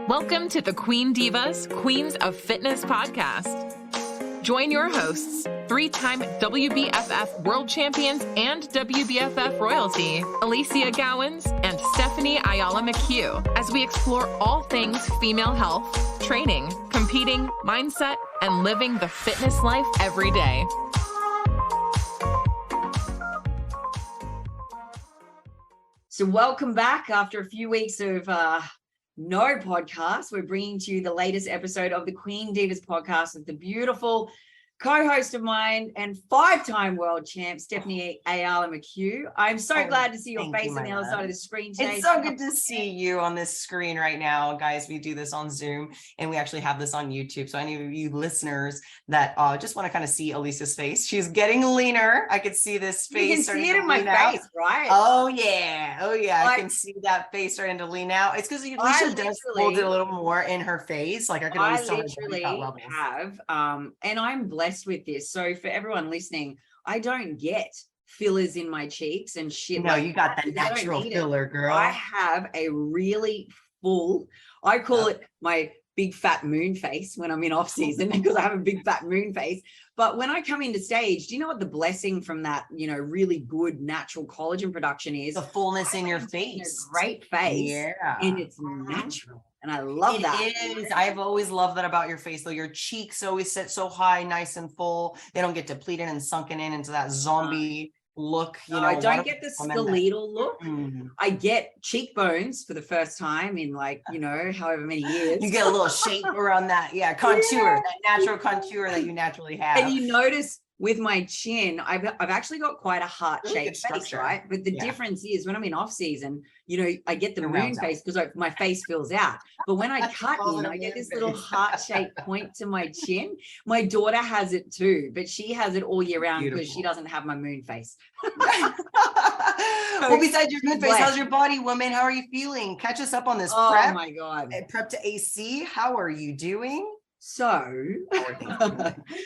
Welcome to the Queen Divas, Queens of Fitness podcast. Join your hosts, three-time WBFF world champions and WBFF royalty, Alicia Gowans and Stephanie Ayala McHugh, as we explore all things female health, training, competing, mindset, and living the fitness life every day. So welcome back after a few weeks of no podcast. We're bringing to you the latest episode of the Queen Divas podcast with the beautiful co-host of mine and five-time world champ, Stephanie Ayala McHugh. I'm so glad to see your face on the other side of the screen today. It's so good to see you on this screen right now, guys. We do this on Zoom and we actually have this on YouTube. So any of you listeners that just want to kind of see Alicia's face, she's getting leaner. I could see this face. You can see it in my face, right? Oh yeah. I can see that face starting to lean out. It's because Alicia does hold it a little more in her face. Like I can always tell literally have, and I'm blessed with this. So for everyone listening, I don't get fillers in my cheeks and shit. No, you got the natural filler, girl. I have a really full, I call it my big fat moon face when I'm in off season because I have a big fat moon face. But when I come into stage, do you know what the blessing from that, really good natural collagen production is? The fullness in your face. A great face. Yeah. And it's natural. And I love that. It is. I've always loved that about your face, though. Your cheeks always sit so high, nice and full. They don't get depleted and sunken into that zombie look. I don't get the skeletal look. I get cheekbones for the first time in however many years. You get a little shape around that. Yeah, contour, that natural contour that you naturally have. And you notice with my chin, I've actually got quite a heart-shaped face, right? But the difference is when I'm in off-season, I get the moon face because my face fills out. But when I cut in, I get this little heart-shaped point to my chin. My daughter has it too, but she has it all year round because she doesn't have my moon face. Well, besides your moon face, how's your body, woman? How are you feeling? Catch us up on this prep. Oh my God. Prep to AC. How are you doing? So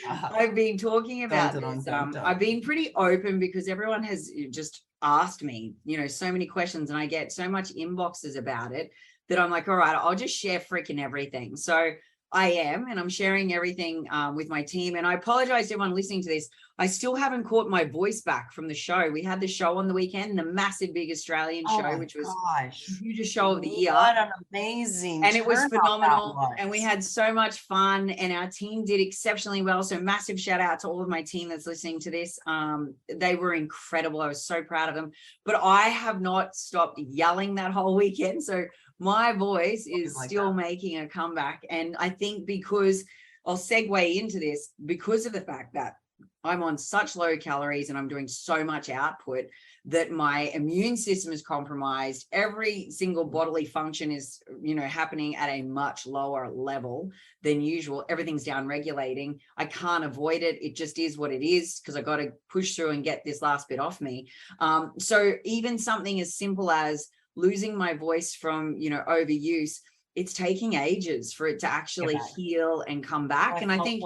I've been talking about this. I've been pretty open because everyone has just asked me, so many questions and I get so much inboxes about it that I'm like, all right, I'll just share freaking everything. So I am, and I'm sharing everything with my team. And I apologize to everyone listening to this. I still haven't caught my voice back from the show. We had the show on the weekend, the massive big Australian show, which was the hugest show of the year. What an amazing and it was phenomenal. And we had so much fun and our team did exceptionally well. So massive shout out to all of my team that's listening to this. They were incredible. I was so proud of them, but I have not stopped yelling that whole weekend. So my voice is still making a comeback. And I think because I'll segue into this because of the fact that I'm on such low calories and I'm doing so much output that my immune system is compromised. Every single bodily function is, happening at a much lower level than usual. Everything's down regulating. I can't avoid it. It just is what it is because I got to push through and get this last bit off me. So even something as simple as losing my voice from, overuse, it's taking ages for it to actually heal and come back. And I think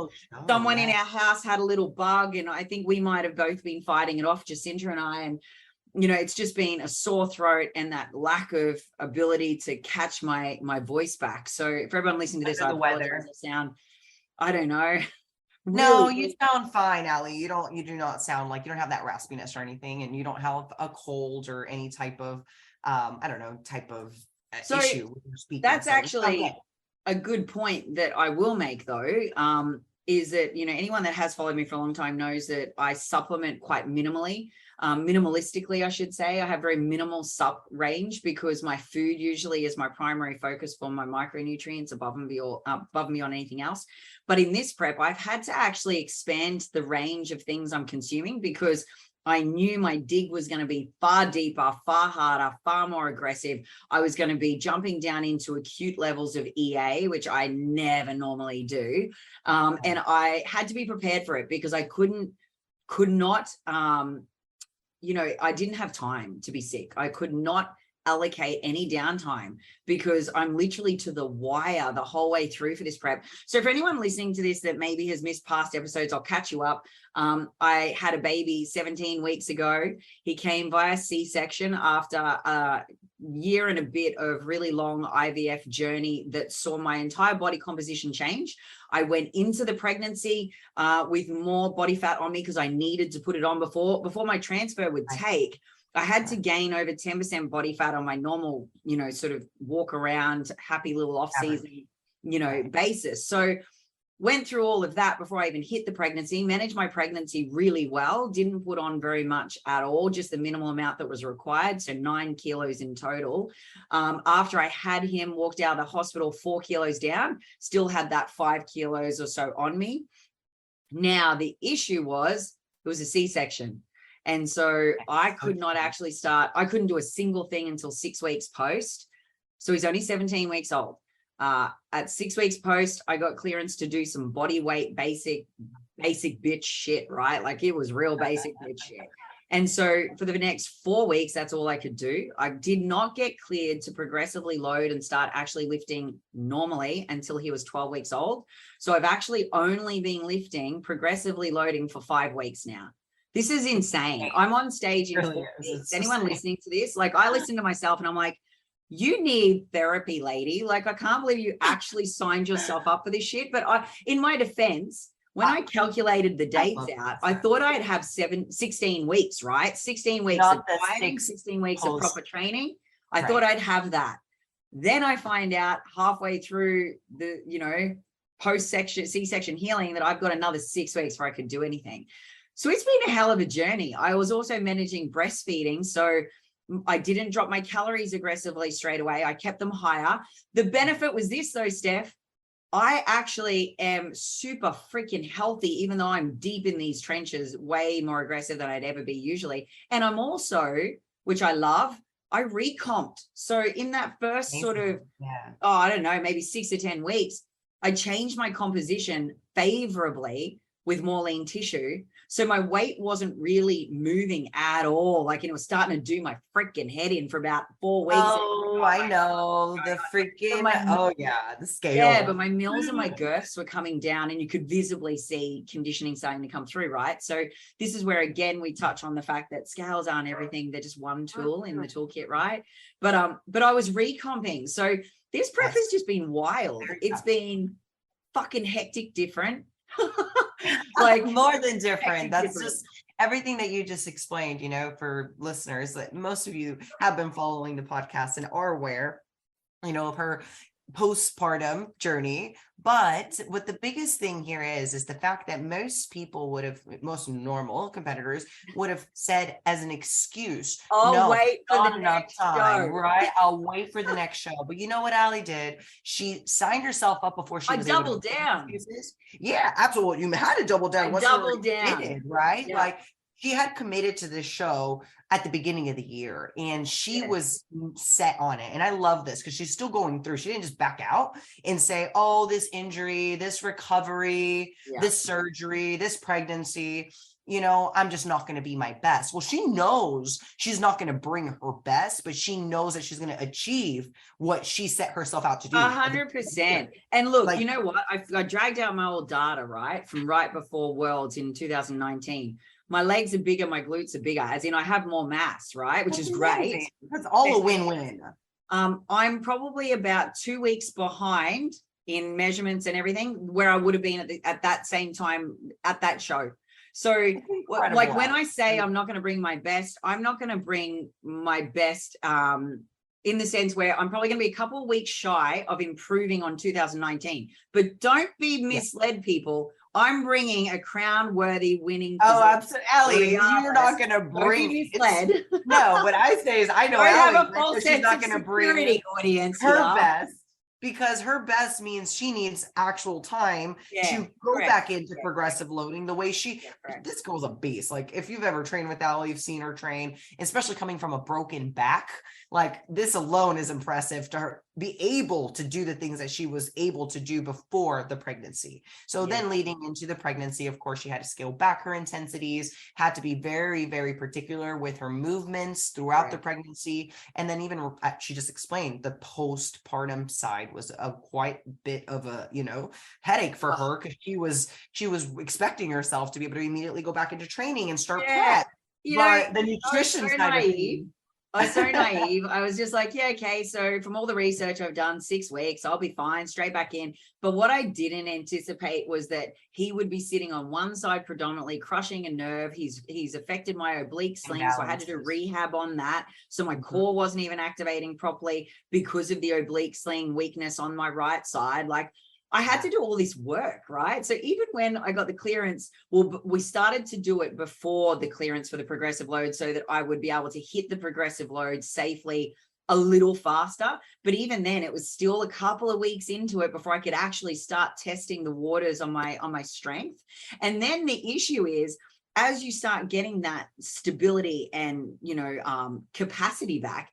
someone in our house had a little bug and I think we might've both been fighting it off, Jacinta and I, and, it's just been a sore throat and that lack of ability to catch my voice back. So for everyone listening to this, I apologize for sound, I don't know. No, you sound fine, Ali. You do not sound like you don't have that raspiness or anything, and you don't have a cold or any type of, issue with your speaking. That's actually a good point that I will make though, is that, anyone that has followed me for a long time knows that I supplement quite minimalistically, I should say. I have very minimal sup range because my food usually is my primary focus for my micronutrients above and beyond anything else. But in this prep, I've had to actually expand the range of things I'm consuming because I knew my dig was going to be far deeper, far harder, far more aggressive. I was going to be jumping down into acute levels of EA, which I never normally do. And I had to be prepared for it because I could not, I didn't have time to be sick. I could not allocate any downtime because I'm literally to the wire the whole way through for this prep. So for anyone listening to this that maybe has missed past episodes, I'll catch you up. I had a baby 17 weeks ago. He came via C-section after year and a bit of really long IVF journey that saw my entire body composition change. I went into the pregnancy with more body fat on me because I needed to put it on before my transfer would take. I had to gain over 10% body fat on my normal, sort of walk around, happy little off season, basis. So went through all of that before I even hit the pregnancy, managed my pregnancy really well, didn't put on very much at all, just the minimal amount that was required. So 9 kilos in total. After I had him, walked out of the hospital 4 kilos down, still had that 5 kilos or so on me. Now, the issue was it was a C-section. And so I could not actually I couldn't do a single thing until 6 weeks post. So he's only 17 weeks old. At 6 weeks post, I got clearance to do some body weight, basic bitch shit, right? Like it was real basic bitch shit. And so for the next 4 weeks, that's all I could do. I did not get cleared to progressively load and start actually lifting normally until he was 12 weeks old. So I've actually only been lifting, progressively loading for 5 weeks now. This is insane. I'm on stage in 4 weeks. Anyone listening to this? Like I listen to myself and I'm like, you need therapy, lady. Like, I can't believe you actually signed yourself up for this shit. But in my defense, when I calculated the dates out, I thought I'd have 16 weeks, right? 16 weeks of dieting, 16 weeks of proper training. I thought I'd have that. Then I find out halfway through the, post-section, C-section healing that I've got another 6 weeks where I could do anything. So it's been a hell of a journey. I was also managing breastfeeding. So I didn't drop my calories aggressively straight away. I kept them higher. The benefit was this though, Steph, I actually am super freaking healthy, even though I'm deep in these trenches, way more aggressive than I'd ever be usually. And I'm also, which I love, I recomped. So in that first sort of, I don't know, maybe 6 to 10 weeks, I changed my composition favorably with more lean tissue. So my weight wasn't really moving at all. Like, it was starting to do my freaking head in for about 4 weeks. Oh, I know. The freaking, the scale. Yeah, but my mills and my girths were coming down and you could visibly see conditioning starting to come through, right? So this is where, again, we touch on the fact that scales aren't everything. They're just one tool in the toolkit, right? But I was recomping. So this prep has just been wild. It's been fucking hectic different. Like more than different. That's just everything that you just explained, for listeners that most of you have been following the podcast and are aware, of her postpartum journey. But what the biggest thing here is the fact that most normal competitors would have said as an excuse, wait for the next time, show. right? I'll wait for the next show. But you know what Ali did? She signed herself up before she was doubled down. Yeah, absolutely. You had to double down. Double down, right? Yeah. Like, she had committed to this show at the beginning of the year and she was set on it. And I love this because she's still going through. She didn't just back out and say, oh, this injury, this recovery, this surgery, this pregnancy, I'm just not going to be my best. Well, she knows she's not going to bring her best, but she knows that she's going to achieve what she set herself out to do. 100%. And look, you know what? I dragged out my old data, right? From right before Worlds in 2019. My legs are bigger, my glutes are bigger, as in I have more mass, right? Which is great. That's all a win-win. I'm probably about 2 weeks behind in measurements and everything where I would have been at that same time at that show. So like when I say I'm not going to bring my best, I'm not going to bring my best in the sense where I'm probably going to be a couple of weeks shy of improving on 2019. But don't be misled, people. I'm bringing a crown-worthy winning. Oh, absolutely, Ellie. You're not going to bring misled. No, what I say is, I know I Ellie, have a false sense not going to bring audience her best, because her best means she needs actual time to go back into progressive loading the way this girl's a beast. Like, if you've ever trained with Ellie, you've seen her train, especially coming from a broken back. Like, this alone is impressive to her be able to do the things that she was able to do before the pregnancy. So then leading into the pregnancy, of course, she had to scale back her intensities, had to be very, very particular with her movements throughout the pregnancy. And then even she just explained the postpartum side was a quite bit of a, headache for her, because she was expecting herself to be able to immediately go back into training and start prep. But the nutrition side of things, I was so naive. I was just like, yeah, okay. So from all the research I've done, 6 weeks, I'll be fine, straight back in. But what I didn't anticipate was that he would be sitting on one side predominantly, crushing a nerve. He's affected my oblique sling, so I had to do rehab on that. So my core wasn't even activating properly because of the oblique sling weakness on my right side. Like, I had to do all this work, right? So even when I got the clearance, well, we started to do it before the clearance for the progressive load so that I would be able to hit the progressive load safely a little faster. But even then, it was still a couple of weeks into it before I could actually start testing the waters on my strength. And then the issue is, as you start getting that stability and, capacity back,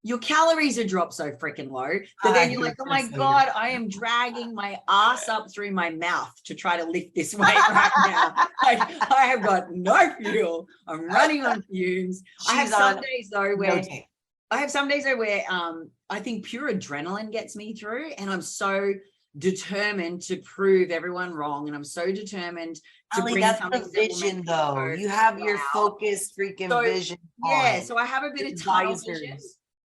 your calories are dropped so freaking low that then you're like, oh my God, I am dragging my ass up through my mouth to try to lift this weight right now. Like, I have got no fuel. I'm running on fumes. I have some days though where I think pure adrenaline gets me through, and I'm so determined to prove everyone wrong, and I'm so determined to bring something. The vision, though. You have your focused freaking vision. Yeah, so I have a bit of tunnel vision.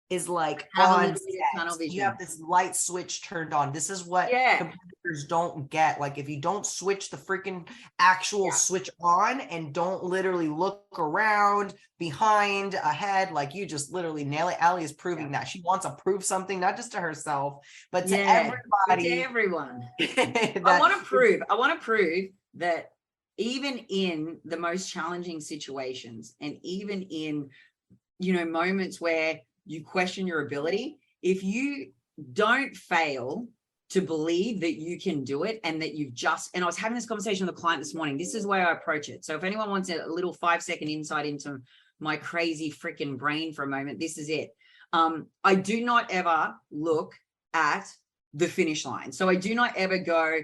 Is like on set. You have this light switch turned on. This is what competitors don't get. Like, if you don't switch the freaking actual switch on and don't literally look around, behind, ahead, like, you just literally nail it. Ali is proving that. She wants to prove something, not just to herself, but to everybody. To everyone. I want to prove that even in the most challenging situations, and even in, moments where you question your ability, if you don't fail to believe that you can do it, and that and I was having this conversation with a client this morning, this is the way I approach it. So if anyone wants a little 5-second insight into my crazy freaking brain for a moment, this is it. I do not ever look at the finish line. So I do not ever go,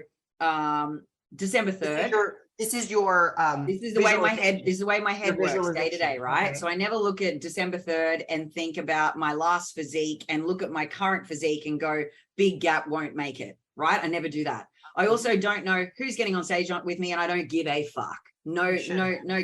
December 3rd. This is the way my head works day to day, right? Okay. So I never look at December 3rd and think about my last physique and look at my current physique and go, big gap, won't make it, right? I never do that. I also don't know who's getting on stage with me, and I don't give a fuck. No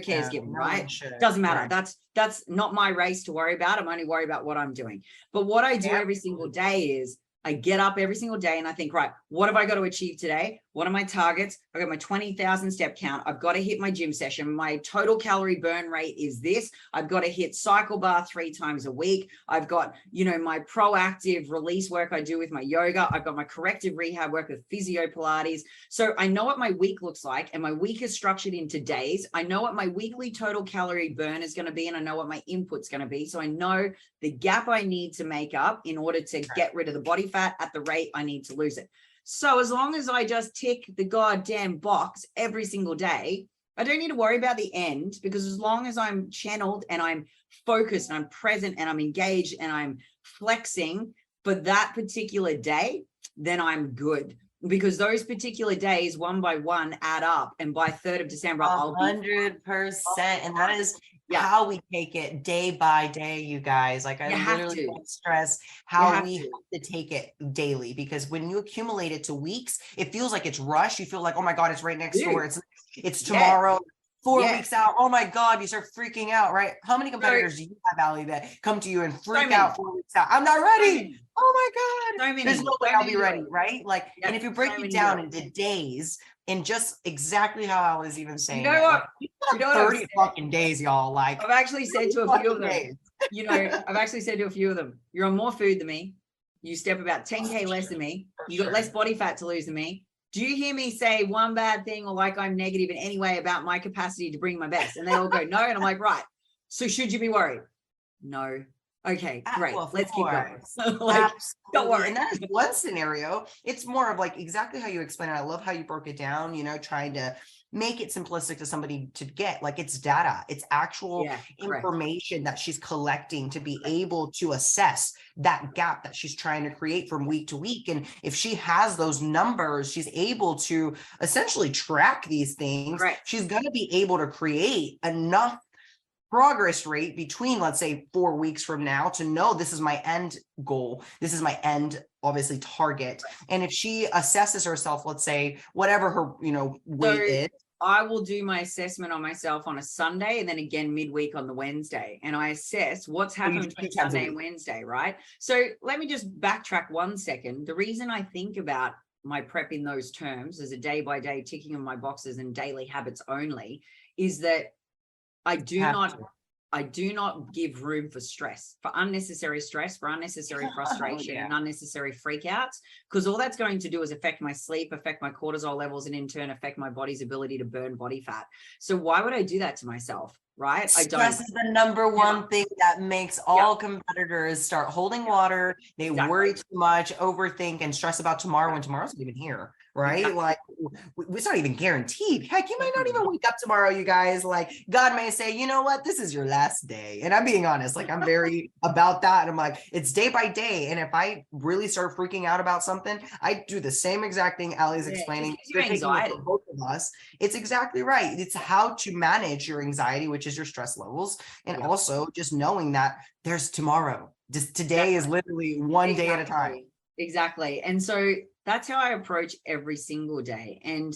cares given, right? Doesn't matter. Right. That's not my race to worry about. I'm only worried about what I'm doing. But what I do every single day is I get up every single day and I think, right, what have I got to achieve today? What are my targets? I got my 20,000 step count. I've got to hit my gym session. My total calorie burn rate is this. I've got to hit cycle bar 3 times a week. I've got, my proactive release work I do with my yoga. I've got my corrective rehab work with physio Pilates. So I know what my week looks like, and my week is structured into days. I know what my weekly total calorie burn is going to be, and I know what my input's going to be. So I know the gap I need to make up in order to get rid of the body fat at the rate I need to lose it. So as long as I just tick the goddamn box every single day, I don't need to worry about the end, because as long as I'm channeled and I'm focused and I'm present and I'm engaged and I'm flexing for that particular day, then I'm good. Because those particular days, one by one, add up, and by 3rd of December, I'll be 100%. And that is how we take it day by day, you guys. Like, I literally can't stress how we have to take it daily, because when you accumulate it to weeks, it feels like it's rushed. You feel like, oh my God, it's right next door. It's tomorrow. 4 weeks out. Oh my God, you start freaking out, right? How many competitors do you have, Ali, that come to you and freak out 4 weeks out? I'm not ready. Oh my God. There's no way I'll be ready, right? Like, and if you break it down into days, and just exactly how I was even saying, you know what? Like, 30 fucking days, y'all. Like, I've actually said to a few of them, I've actually said to a few of them, you're on more food than me. You step about 10K less than me. You got less body fat to lose than me. Do you hear me say one bad thing, or like I'm negative in any way about my capacity to bring my best? And they all go, no. And I'm like, right. So should you be worried? No. Okay, great. Let's keep going. Like, don't worry. And that is one scenario. It's more of like exactly how you explain it. I love how you broke it down, trying to make it simplistic to somebody to get. Like, it's data, it's actual information that she's collecting to be able to assess that gap that she's trying to create from week to week. And if she has those numbers, she's able to essentially track these things. She's going to be able to create enough progress rate between, let's say, 4 weeks from now to know this is my end goal. This is my end, obviously, target. And if she assesses herself, let's say, whatever her, weight is, I will do my assessment on myself on a Sunday and then again midweek on the Wednesday. And I assess what's happened between Sunday and Wednesday, right? So let me just backtrack 1 second. The reason I think about my prep in those terms as a day by day ticking of my boxes and daily habits only is that I do not give room for stress, for unnecessary frustration and unnecessary freakouts, because all that's going to do is affect my sleep, affect my cortisol levels, and in turn affect my body's ability to burn body fat. So why would I do that to myself? Right? Stress is the number one thing that makes all competitors start holding water. They worry too much, overthink, and stress about tomorrow when tomorrow's not even here. Right? Like it's not even guaranteed. Heck, you might not even wake up tomorrow, you guys. Like God may say, you know what, this is your last day. And I'm being honest, like I'm very about that. And I'm like, it's day by day. And if I really start freaking out about something, I do the same exact thing Ali's explaining. Both of us. It's exactly right. It's how to manage your anxiety, which is your stress levels. And also just knowing that there's tomorrow. Just today is literally one day at a time. Exactly. And so that's how I approach every single day. And,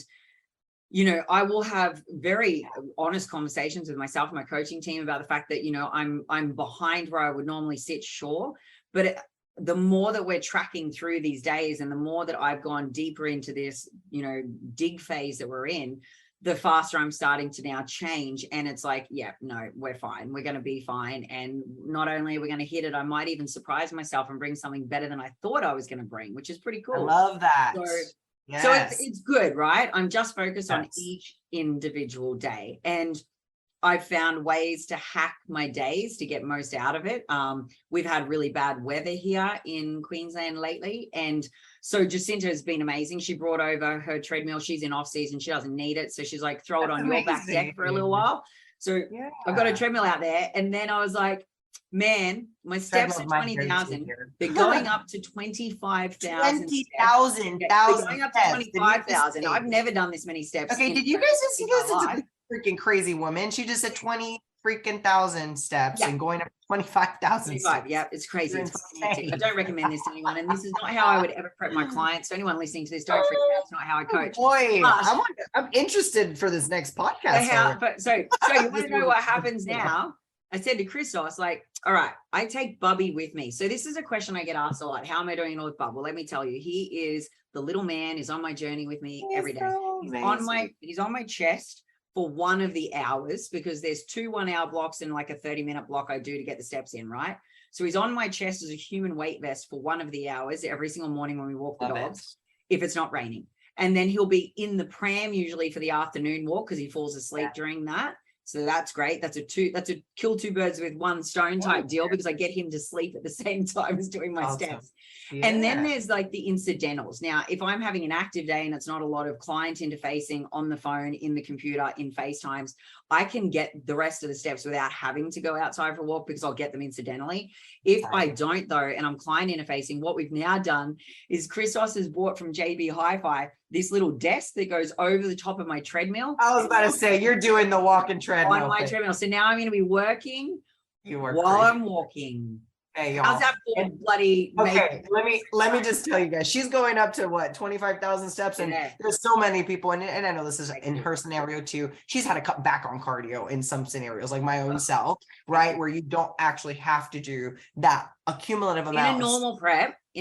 you know, I will have very honest conversations with myself and my coaching team about the fact that, you know, I'm behind where I would normally sit, sure. But the more that we're tracking through these days and the more that I've gone deeper into this, you know, dig phase that we're in, the faster I'm starting to now change. And it's like, yeah, no, we're fine. We're going to be fine. And not only are we going to hit it, I might even surprise myself and bring something better than I thought I was going to bring, which is pretty cool. I love that. So it's good, right? I'm just focused on each individual day. And I've found ways to hack my days to get most out of it. We've had really bad weather here in Queensland lately. And so Jacinta has been amazing. She brought over her treadmill. She's in off season. She doesn't need it. So she's like, throw it on your back deck for a little while. So I've got a treadmill out there. And then I was like, man, my steps are 20,000. They're going up to 25,000. 20,000. Going up to 25,000. I've never done this many steps. Okay, did you guys just listen to the freaking crazy woman? She just said 20,000 steps and going up to 25,000. Yeah, it's crazy. I don't recommend this to anyone. And this is not how I would ever prep my clients. So anyone listening to this, don't freak out. It's not how I coach. Boy, I'm interested for this next podcast. So you want to know what happens now? I said to Christos, like, all right, I take Bubby with me. So this is a question I get asked a lot. How am I doing with Bub? Well, let me tell you, he is the little man, is on my journey with me every day. He's on my chest for one of the hours, because there's 2 1-hour blocks and like a 30-minute block I do to get the steps in, right? So he's on my chest as a human weight vest for one of the hours every single morning when we walk the dogs, if it's not raining. And then he'll be in the pram usually for the afternoon walk because he falls asleep during that. So that's great. That's a kill 2 birds with 1 stone type deal, because I get him to sleep at the same time as doing my steps. Yeah. And then there's like the incidentals. Now, if I'm having an active day and it's not a lot of client interfacing on the phone, in the computer, in FaceTimes, I can get the rest of the steps without having to go outside for a walk because I'll get them incidentally. If I don't though, and I'm client interfacing, what we've now done is Christos has bought from JB Hi-Fi this little desk that goes over the top of my treadmill. I was about to say, you're doing the walking treadmill. On my treadmill. So now I'm going to be working while I'm walking. Hey, how's that for bloody? Okay, let me just tell you guys, she's going up to what, 25,000 steps, and there's so many people, and I know this is in her scenario too. She's had to cut back on cardio in some scenarios, like my own self, right, where you don't actually have to do that accumulative amount. In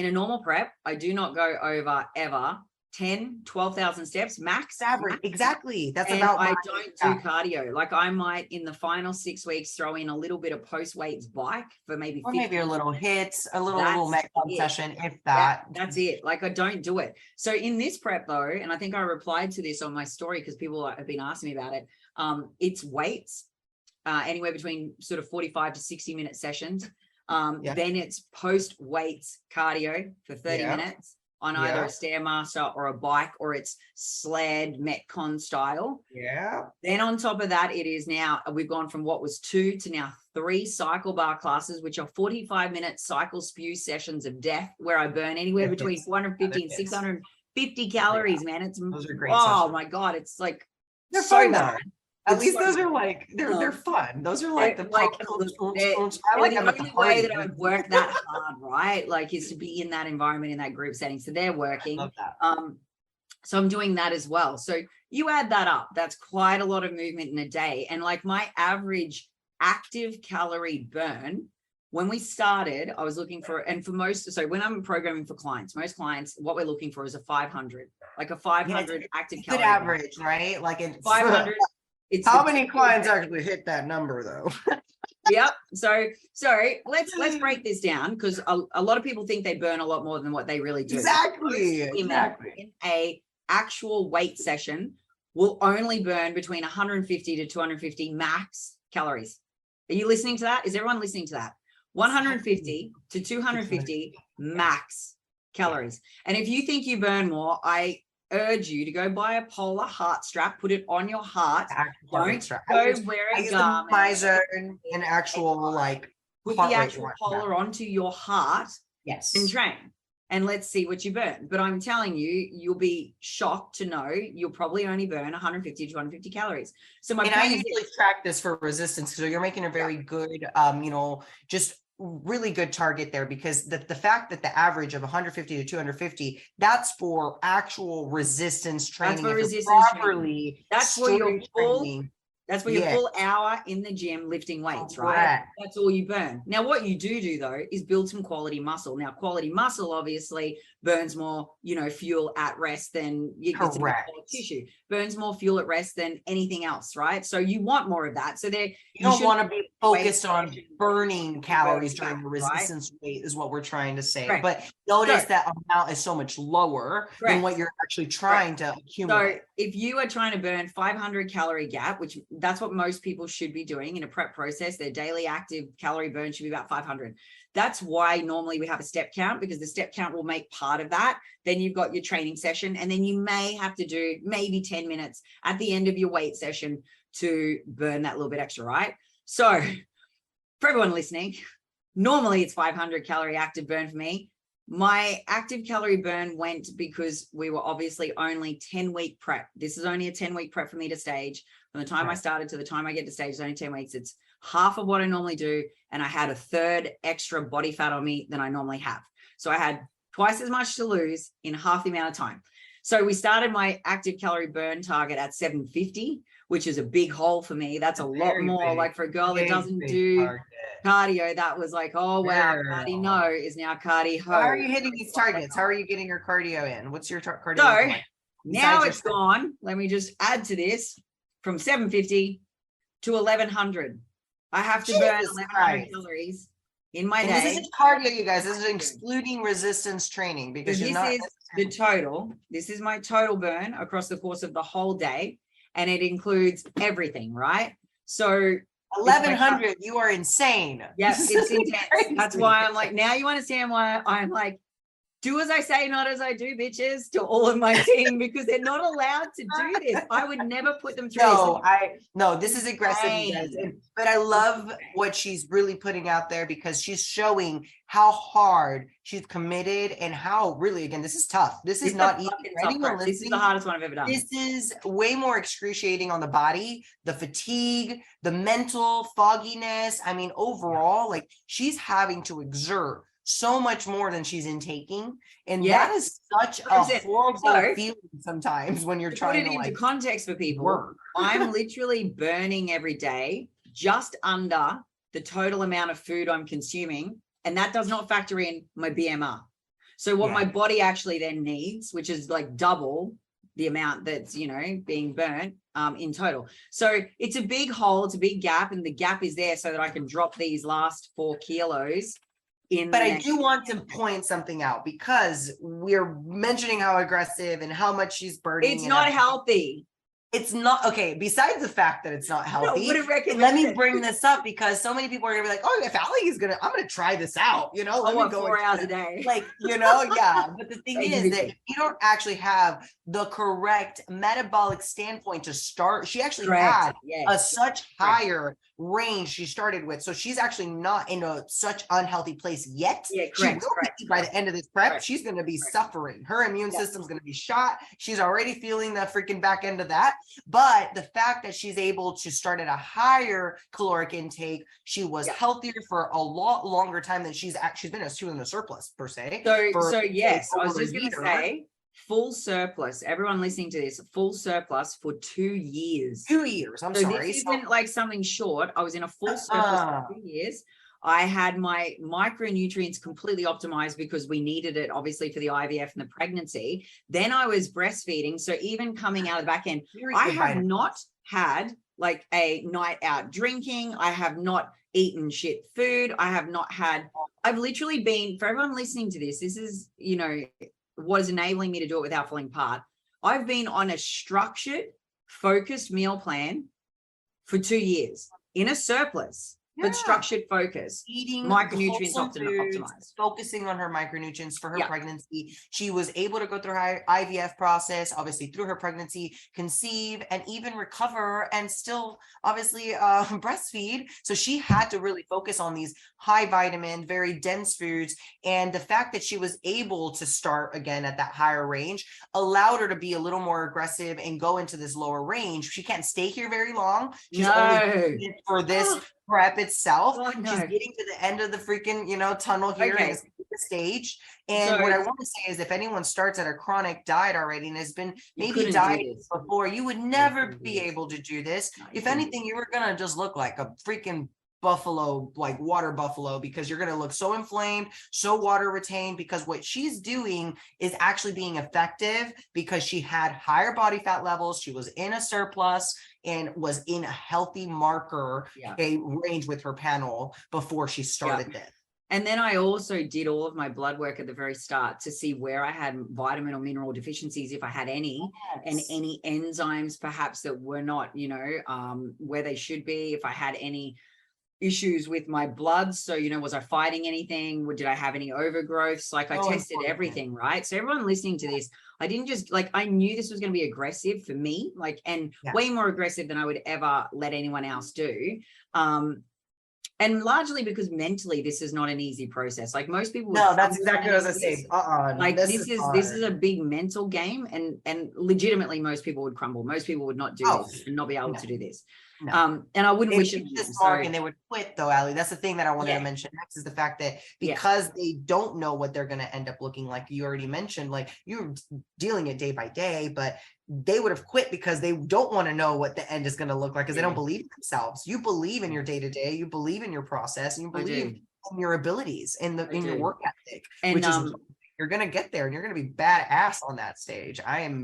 a normal prep, I do not go over ever 10, 12,000 steps max. Average. Exactly. That's and about. I don't do cardio. Like I might in the final 6 weeks throw in a little bit of post weights bike for maybe, or maybe a little hits, a little metcon session, if that. That's it. Like I don't do it. So in this prep though, and I think I replied to this on my story because people have been asking me about it. It's weights, anywhere between sort of 45 to 60-minute sessions. Then it's post weights cardio for 30 minutes. On either a Stairmaster or a bike, or it's sled metcon style. Then on top of that, it is now, we've gone from what was 2 to now 3 cycle bar classes, which are 45-minute cycle spew sessions of death, where I burn anywhere between 450 and 650 calories, man. It's, those are great oh my God, it's like they're so bad. At least those are like, they're fun. Those are like the only way that I would work that hard, right? Like is to be in that environment, in that group setting. So they're working. Love that. So I'm doing that as well. So you add that up, that's quite a lot of movement in a day. And like my average active calorie burn, when we started, I was looking for, and for most, so when I'm programming for clients, most clients, what we're looking for is a 500, like a 500 active calorie good average, right? Like it's 500. It's how many clients actually hit that number though? Yep. So let's break this down, because a lot of people think they burn a lot more than what they really do. Exactly. In a actual weight session will only burn between 150 to 250 max calories. Are you listening to that? Is everyone listening to that? 150 to 250 max calories. And if you think you burn more, I urge you to go buy a Polar heart strap, put it on your heart. Don't go wear a garment. An actual like put the actual Polar onto your heart. Yes. And train. And let's see what you burn. But I'm telling you, you'll be shocked to know you'll probably only burn 150 to 250 calories. So my point I is usually track this for resistance. So you're making a very good, just really good target there, because the fact that the average of 150 to 250, that's for actual resistance training. That's for resistance properly. That's for your full. That's for your full hour in the gym lifting weights, right? That's all you burn. Now, what you do though is build some quality muscle. Now, quality muscle obviously burns more, fuel at rest than tissue. Burns more fuel at rest than anything else, right? So you want more of that. So you don't want to be focused on burning calories during the resistance weight is what we're trying to say. Correct. But notice that amount is so much lower than what you're actually trying to accumulate. So if you are trying to burn 500 calorie gap, which that's what most people should be doing in a prep process, their daily active calorie burn should be about 500. That's why normally we have a step count, because the step count will make part of that. Then you've got your training session, and then you may have to do maybe 10 minutes at the end of your weight session to burn that little bit extra, right? So for everyone listening, normally it's 500 calorie active burn for me. My active calorie burn went because we were obviously only 10-week prep. This is only a 10-week prep for me to stage. From the time I started to the time I get to stage, it's only 10 weeks. It's half of what I normally do. And I had a third extra body fat on me than I normally have. So I had twice as much to lose in half the amount of time. So we started my active calorie burn target at 750, which is a big hole for me. That's a lot more. Like for a girl that doesn't do cardio, that was like, oh wow, cardi no is now cardi ho. How are you hitting these targets? How are you getting your cardio in? What's your cardio? So now it's gone. Let me just add to this from 750 to 1100. I have to burn 1100 calories in my day. This is cardio, you guys. This is excluding resistance training, because this is the total. This is my total burn across the course of the whole day. And it includes everything, right? So 1100, you are insane. Yes, it's intense. That's why I'm like, now you understand why I'm like, do as I say, not as I do, bitches, to all of my team, because they're not allowed to do this. I would never put them through No, this is aggressive, you guys. But I love what she's really putting out there, because she's showing how hard she's committed and how really, again, this is tough. This is not easy. This is the hardest one I've ever done. This is way more excruciating on the body, the fatigue, the mental fogginess. I mean, overall, like she's having to exert so much more than she's intaking, and that is such a horrible feeling sometimes when you're trying to put it into context for people. I'm literally burning every day just under the total amount of food I'm consuming, and that does not factor in my BMR. So what my body actually then needs, which is like double the amount that's being burnt in total. So it's a big hole, it's a big gap, and the gap is there so that I can drop these last 4 kilos. But I do want to point something out, because we're mentioning how aggressive and how much she's burning. It's not healthy. It's not okay. Besides the fact that it's not healthy, let me bring this up, because so many people are gonna be like, "Oh, if Ali is I'm gonna try this out." Let me go 4 hours a day. Like, yeah. But the thing is that you don't actually have the correct metabolic standpoint to start. She actually had a such higher range she started with, so she's actually not in such unhealthy place yet. By the end of this prep, she's going to be suffering. Her immune system's going to be shot. She's already feeling the freaking back end of that. But the fact that she's able to start at a higher caloric intake, she was healthier for a lot longer time than she's been in a surplus per se. So yes, I was just going to say, full surplus. Everyone listening to this, full surplus for 2 years. 2 years. I'm sorry. This isn't like something short. I was in a full surplus for 2 years. I had my micronutrients completely optimized because we needed it, obviously, for the IVF and the pregnancy. Then I was breastfeeding. So even coming out of the back end, I have not had like a night out drinking. I have not eaten shit food. I've literally been, for everyone listening to this, this is, you know, what is enabling me to do it without falling apart. I've been on a structured, focused meal plan for 2 years in a surplus. But structured focus, eating micronutrients optimized, focusing on her micronutrients for her pregnancy. She was able to go through her IVF process, obviously through her pregnancy, conceive and even recover and still obviously breastfeed. So she had to really focus on these high vitamin, very dense foods. And the fact that she was able to start again at that higher range allowed her to be a little more aggressive and go into this lower range. She can't stay here very long. She's only for this prep itself. She's getting to the end of the freaking, you know, tunnel here in the stage. And what I want to say is if anyone starts at a chronic diet already and has been maybe dieting before, you would never be able to do this. If anything, you were going to just look like a freaking buffalo, like water buffalo, because you're going to look so inflamed, so water retained, because what she's doing is actually being effective because she had higher body fat levels. She was in a surplus and was in a healthy marker, a range with her panel before she started this. And then I also did all of my blood work at the very start to see where I had vitamin or mineral deficiencies, if I had any, and any enzymes perhaps that were not, you know, where they should be, if I had any issues with my blood. So, you know, was I fighting anything? Did I have any overgrowths? Like I tested everything, right? So everyone listening to this, I didn't just like, I knew this was going to be aggressive for me, like, and way more aggressive than I would ever let anyone else do. And largely because mentally, this is not an easy process. Like most people. No, that's exactly what I was saying. Like this is a big mental game, and legitimately most people would crumble. Most people would not do this and not be able to do this. And I wouldn't wish it this mark and they would quit though, Ali. That's the thing that I wanted to mention next is the fact that because they don't know what they're going to end up looking like. You already mentioned, like you're dealing it day by day, but they would have quit because they don't want to know what the end is going to look like because they don't believe in themselves. You believe in your day to day, you believe in your process, and you believe in your abilities, in your work ethic, and which is you're going to get there and you're going to be badass on that stage. I'm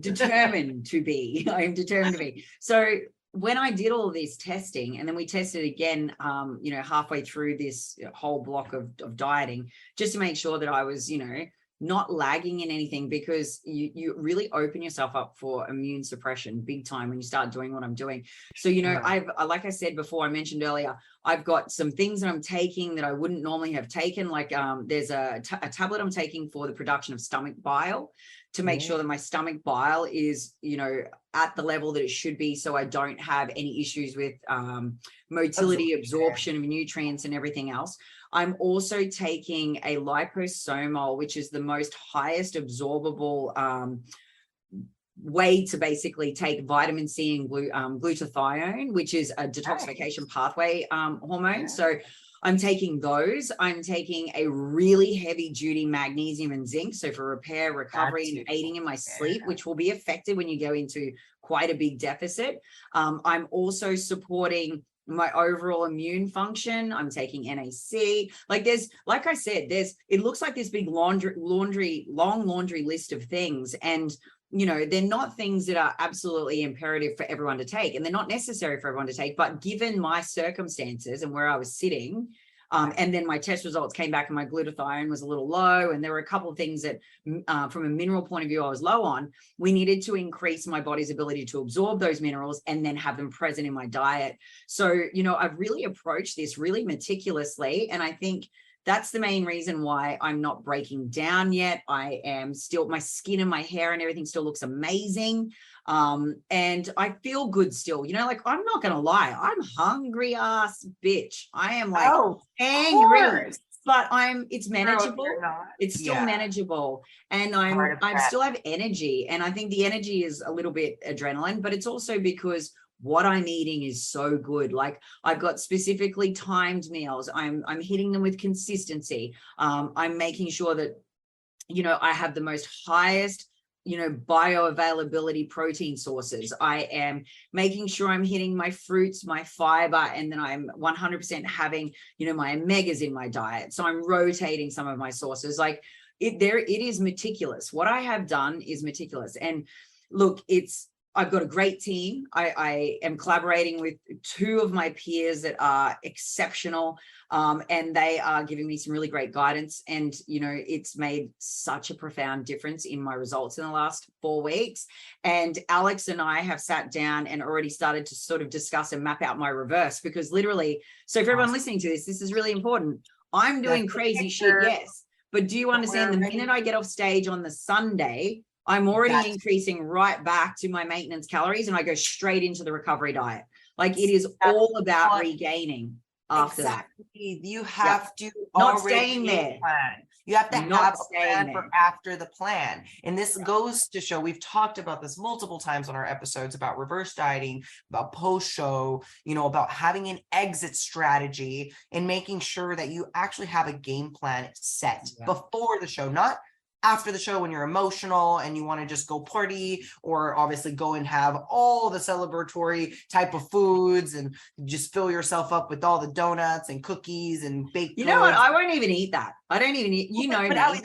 determined to be. I'm determined to be. So when I did all this testing and then we tested again, you know, halfway through this whole block of dieting, just to make sure that I was, you know, not lagging in anything, because you really open yourself up for immune suppression big time when you start doing what I'm doing. So, you know, like I said before, I mentioned earlier, I've got some things that I'm taking that I wouldn't normally have taken. Like there's a tablet I'm taking for the production of stomach bile to make sure that my stomach bile is, you know, at the level that it should be. So I don't have any issues with motility, absorption of nutrients and everything else. I'm also taking a liposomal, which is the most highest absorbable way to basically take vitamin C and glutathione, which is a detoxification pathway hormone. So I'm taking those. I'm taking a really heavy duty magnesium and zinc. So for repair, recovery, and aiding in my sleep, which will be effective when you go into quite a big deficit. I'm also supporting my overall immune function. I'm taking NAC. Like there's, like I said, it looks like this big long laundry list of things. And, you know, they're not things that are absolutely imperative for everyone to take, and they're not necessary for everyone to take, but given my circumstances and where I was sitting, and then my test results came back and my glutathione was a little low. And there were a couple of things that from a mineral point of view, I was low on. We needed to increase my body's ability to absorb those minerals and then have them present in my diet. So, you know, I've really approached this really meticulously. And I think that's the main reason why I'm not breaking down yet. I am still, my skin and my hair and everything still looks amazing. And I feel good still, you know, like I'm not going to lie. I'm hungry ass bitch. I am like angry, but it's manageable. It's still manageable. And I still have energy. And I think the energy is a little bit adrenaline, but it's also because what I'm eating is so good. Like I've got specifically timed meals. I'm hitting them with consistency. I'm making sure that I have the most highest, bioavailability protein sources. I am making sure I'm hitting my fruits, my fiber, and then I'm 100% having, my omegas in my diet. So I'm rotating some of my sources. Like it is meticulous. What I have done is meticulous. And look, I've got a great team. I am collaborating with two of my peers that are exceptional, and they are giving me some really great guidance. And, it's made such a profound difference in my results in the last 4 weeks. And Alex and I have sat down and already started to sort of discuss and map out my reverse, because literally, so for everyone listening to this is really important. I'm doing crazy shit, yes. But do you understand, the minute I get off stage on the Sunday, I'm already increasing right back to my maintenance calories, and I go straight into the recovery diet. Like it is all about regaining after that. You have to not staying there. Plan. You have to have a plan for after the plan. And this goes to show, we've talked about this multiple times on our episodes about reverse dieting, about post-show, about having an exit strategy and making sure that you actually have a game plan set before the show, not after the show when you're emotional and you want to just go party, or obviously go and have all the celebratory type of foods and just fill yourself up with all the donuts and cookies and baked goods. What? I won't even eat that. I don't even eat, but me. Ali,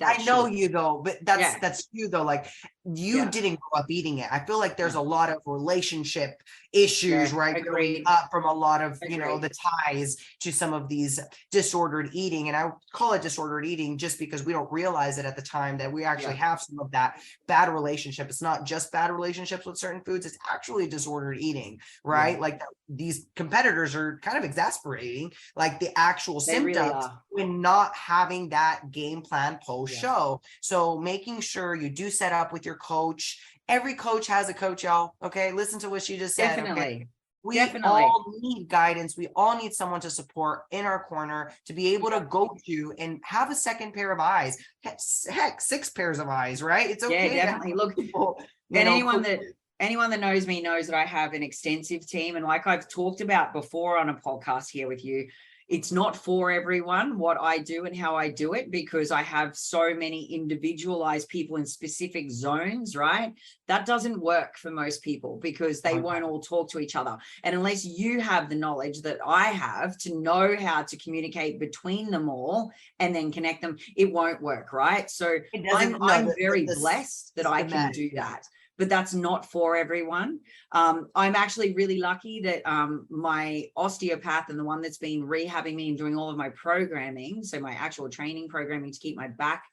I know you though, but that's you though. Like you didn't grow up eating it. I feel like there's a lot of relationship issues, right? Growing up from a lot of, the ties to some of these disordered eating. And I call it disordered eating just because we don't realize it at the time that we actually have some of that bad relationship. It's not just bad relationships with certain foods. It's actually disordered eating, right? Like these competitors are kind of exasperating, like the actual symptoms when not having that game plan post show. So making sure you do set up with your coach. Every coach has a coach, y'all. Okay. Listen to what she just said. Definitely. Okay? We all need guidance. We all need someone to support in our corner to be able to go to and have a second pair of eyes. Heck, 6 pairs of eyes, right? It's okay. Yeah, definitely. Look, and anyone that knows me knows that I have an extensive team. And like I've talked about before on a podcast here with you, it's not for everyone what I do and how I do it, because I have so many individualized people in specific zones, right? That doesn't work for most people because they won't all talk to each other. And unless you have the knowledge that I have to know how to communicate between them all and then connect them, it won't work, right? So I'm very blessed that I can do that. But that's not for everyone. I'm actually really lucky that my osteopath and the one that's been rehabbing me and doing all of my programming, so my actual training programming to keep my back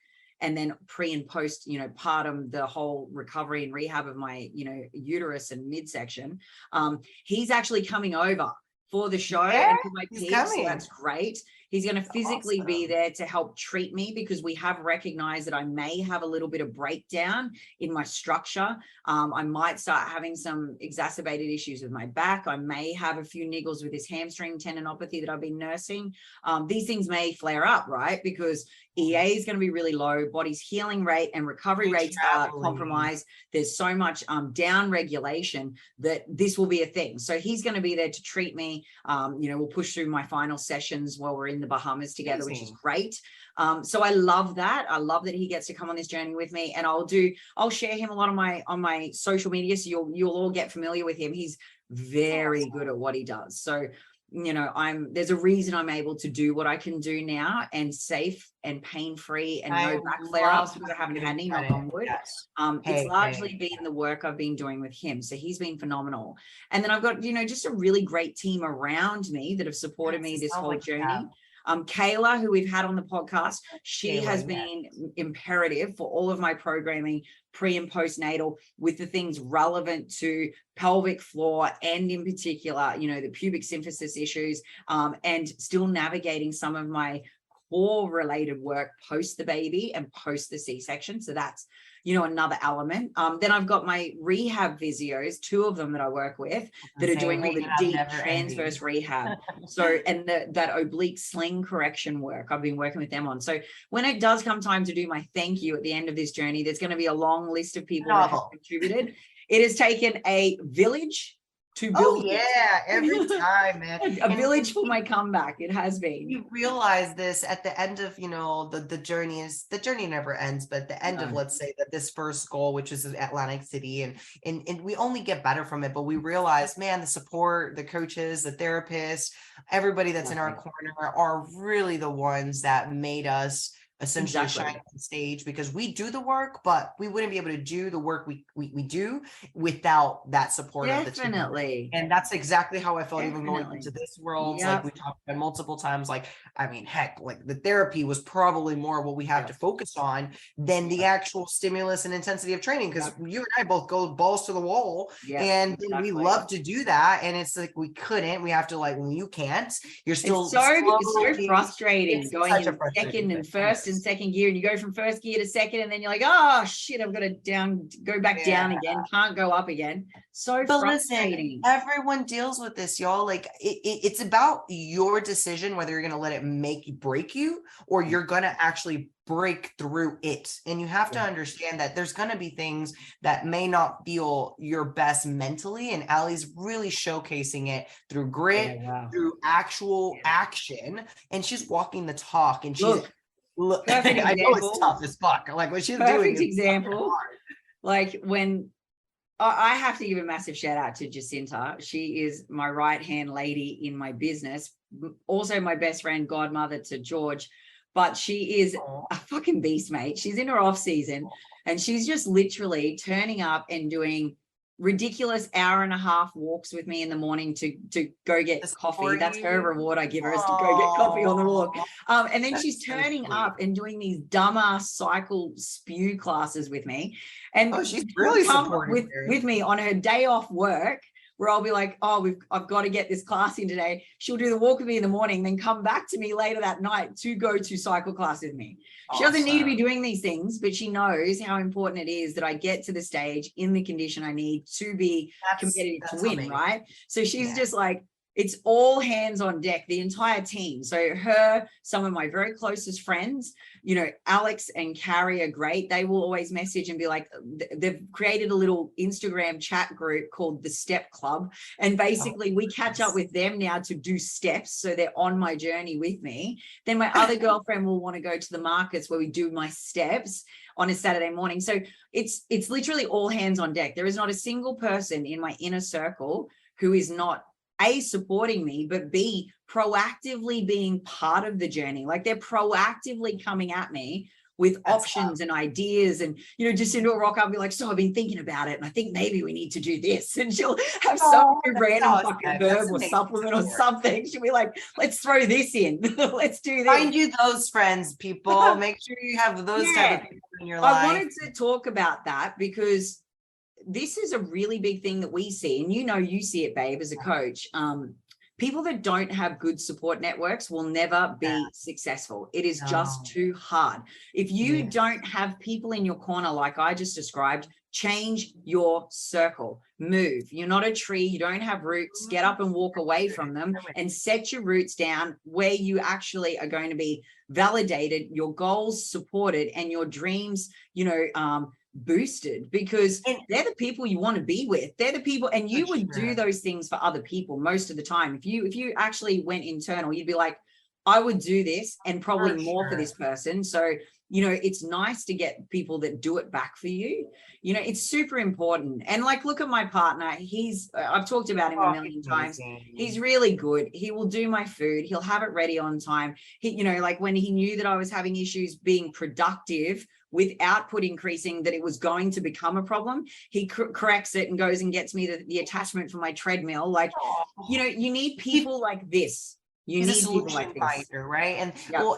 and then pre and post, part of the whole recovery and rehab of my, uterus and midsection, he's actually coming over for the show and for my peaks. So that's great. He's going to physically be there to help treat me, because we have recognized that I may have a little bit of breakdown in my structure. I might start having some exacerbated issues with my back. I may have a few niggles with this hamstring tendinopathy that I've been nursing. These things may flare up, right? Because EA is going to be really low. Body's healing rate and recovery rates are compromised. There's so much down regulation that this will be a thing. So he's going to be there to treat me. We'll push through my final sessions while we're in the Bahamas together, which is great. So I love that. I love that he gets to come on this journey with me, and I'll share him a lot on my social media. So you'll all get familiar with him. He's very good at what he does. So, there's a reason I'm able to do what I can do now, and safe and pain-free and no back flare-ups, because I haven't had any, knock on wood. It's largely been the work I've been doing with him. So he's been phenomenal. And then I've got, just a really great team around me that have supported me this whole journey. Kayla, who we've had on the podcast, she has been imperative for all of my programming pre and postnatal with the things relevant to pelvic floor and in particular, the pubic symphysis issues, and still navigating some of my core related work post the baby and post the C-section. So that's, another element. Then I've got my rehab physios, 2 of them that I work with that are doing all the deep transverse rehab. So, and that oblique sling correction work, I've been working with them on. So when it does come time to do my thank you at the end of this journey, there's going to be a long list of people that have contributed. It has taken a village to build. Oh yeah, every time, man. A village for my comeback. It has been. You realize this at the end of, the journey never ends, but at the end of, let's say that this first goal, which is Atlantic City, and we only get better from it, but we realize, man, the support, the coaches, the therapists, everybody that's in our corner are really the ones that made us essentially shine on stage, because we do the work, but we wouldn't be able to do the work we do without that support of the team. And that's exactly how I felt even going into this world. Like we talked about multiple times, like, I mean, heck, like the therapy was probably more what we have to focus on than the actual stimulus and intensity of training, because you and I both go balls to the wall, and we love to do that, and it's like we couldn't. We have to, like, when you can't, you're still it's so frustrating. It's going in second and first and second gear, and you go from first gear to second, and then you're like, oh shit, I've got to go back down again, can't go up again. So frustrating. Listen, everyone deals with this, y'all. Like it's about your decision whether you're going to let it break you, or you're going to actually break through it. And you have to understand that there's going to be things that may not feel your best mentally, and Allie's really showcasing it through grit, through actual action, and she's walking the talk, and she's I know it's tough as fuck. Like what she's doing. Perfect example. Like when I have to give a massive shout out to Jacinta. She is my right hand lady in my business. Also my best friend, godmother to George. But she is a fucking beast, mate. She's in her off season, and she's just literally turning up and doing ridiculous 1.5 walks with me in the morning to go get coffee. That's her reward I give her, is to go get coffee on the walk. And then she's turning up and doing these dumbass cycle spew classes with me. And she's really supportive with me on her day off work, where I'll be like, I've got to get this class in today. She'll do the walk with me in the morning, then come back to me later that night to go to cycle class with me. She doesn't need to be doing these things, but she knows how important it is that I get to the stage in the condition I need to be competitive to win, amazing. Right? So she's just like, it's all hands on deck, the entire team. So her, some of my very closest friends, Alex and Carrie are great. They will always message and be like, they've created a little Instagram chat group called the Step Club. And basically we catch up with them now to do steps. So they're on my journey with me. Then my other girlfriend will want to go to the markets where we do my steps on a Saturday morning. So it's literally all hands on deck. There is not a single person in my inner circle who is not A, supporting me, but B, proactively being part of the journey. Like they're proactively coming at me with options and ideas, and Jacinta will rock up and be like, so I've been thinking about it, and I think maybe we need to do this. And she'll have some random fucking verb or supplement or something. She'll be like, let's throw this in. Let's do this. Find you those friends, people. Make sure you have those type of people in your life. I wanted to talk about that because this is a really big thing that we see, and you see it, babe, as a coach. People that don't have good support networks will never be successful. It is just too hard. If you don't have people in your corner, like I just described, change your circle, move. You're not a tree. You don't have roots. Get up and walk away from them and set your roots down where you actually are going to be validated, your goals supported, and your dreams, boosted, because they're the people you want to be with. They're the people, and you would do those things for other people most of the time. If you actually went internal, you'd be like, I would do this and probably more for this person. So it's nice to get people that do it back for you. It's super important. And like, look at my partner. I've talked about him a million times. He's really good. He will do my food. He'll have it ready on time. He, like when he knew that I was having issues being productive with output increasing, that it was going to become a problem, he corrects it and goes and gets me the attachment for my treadmill. Like, you need people like this. You need people like this, right? And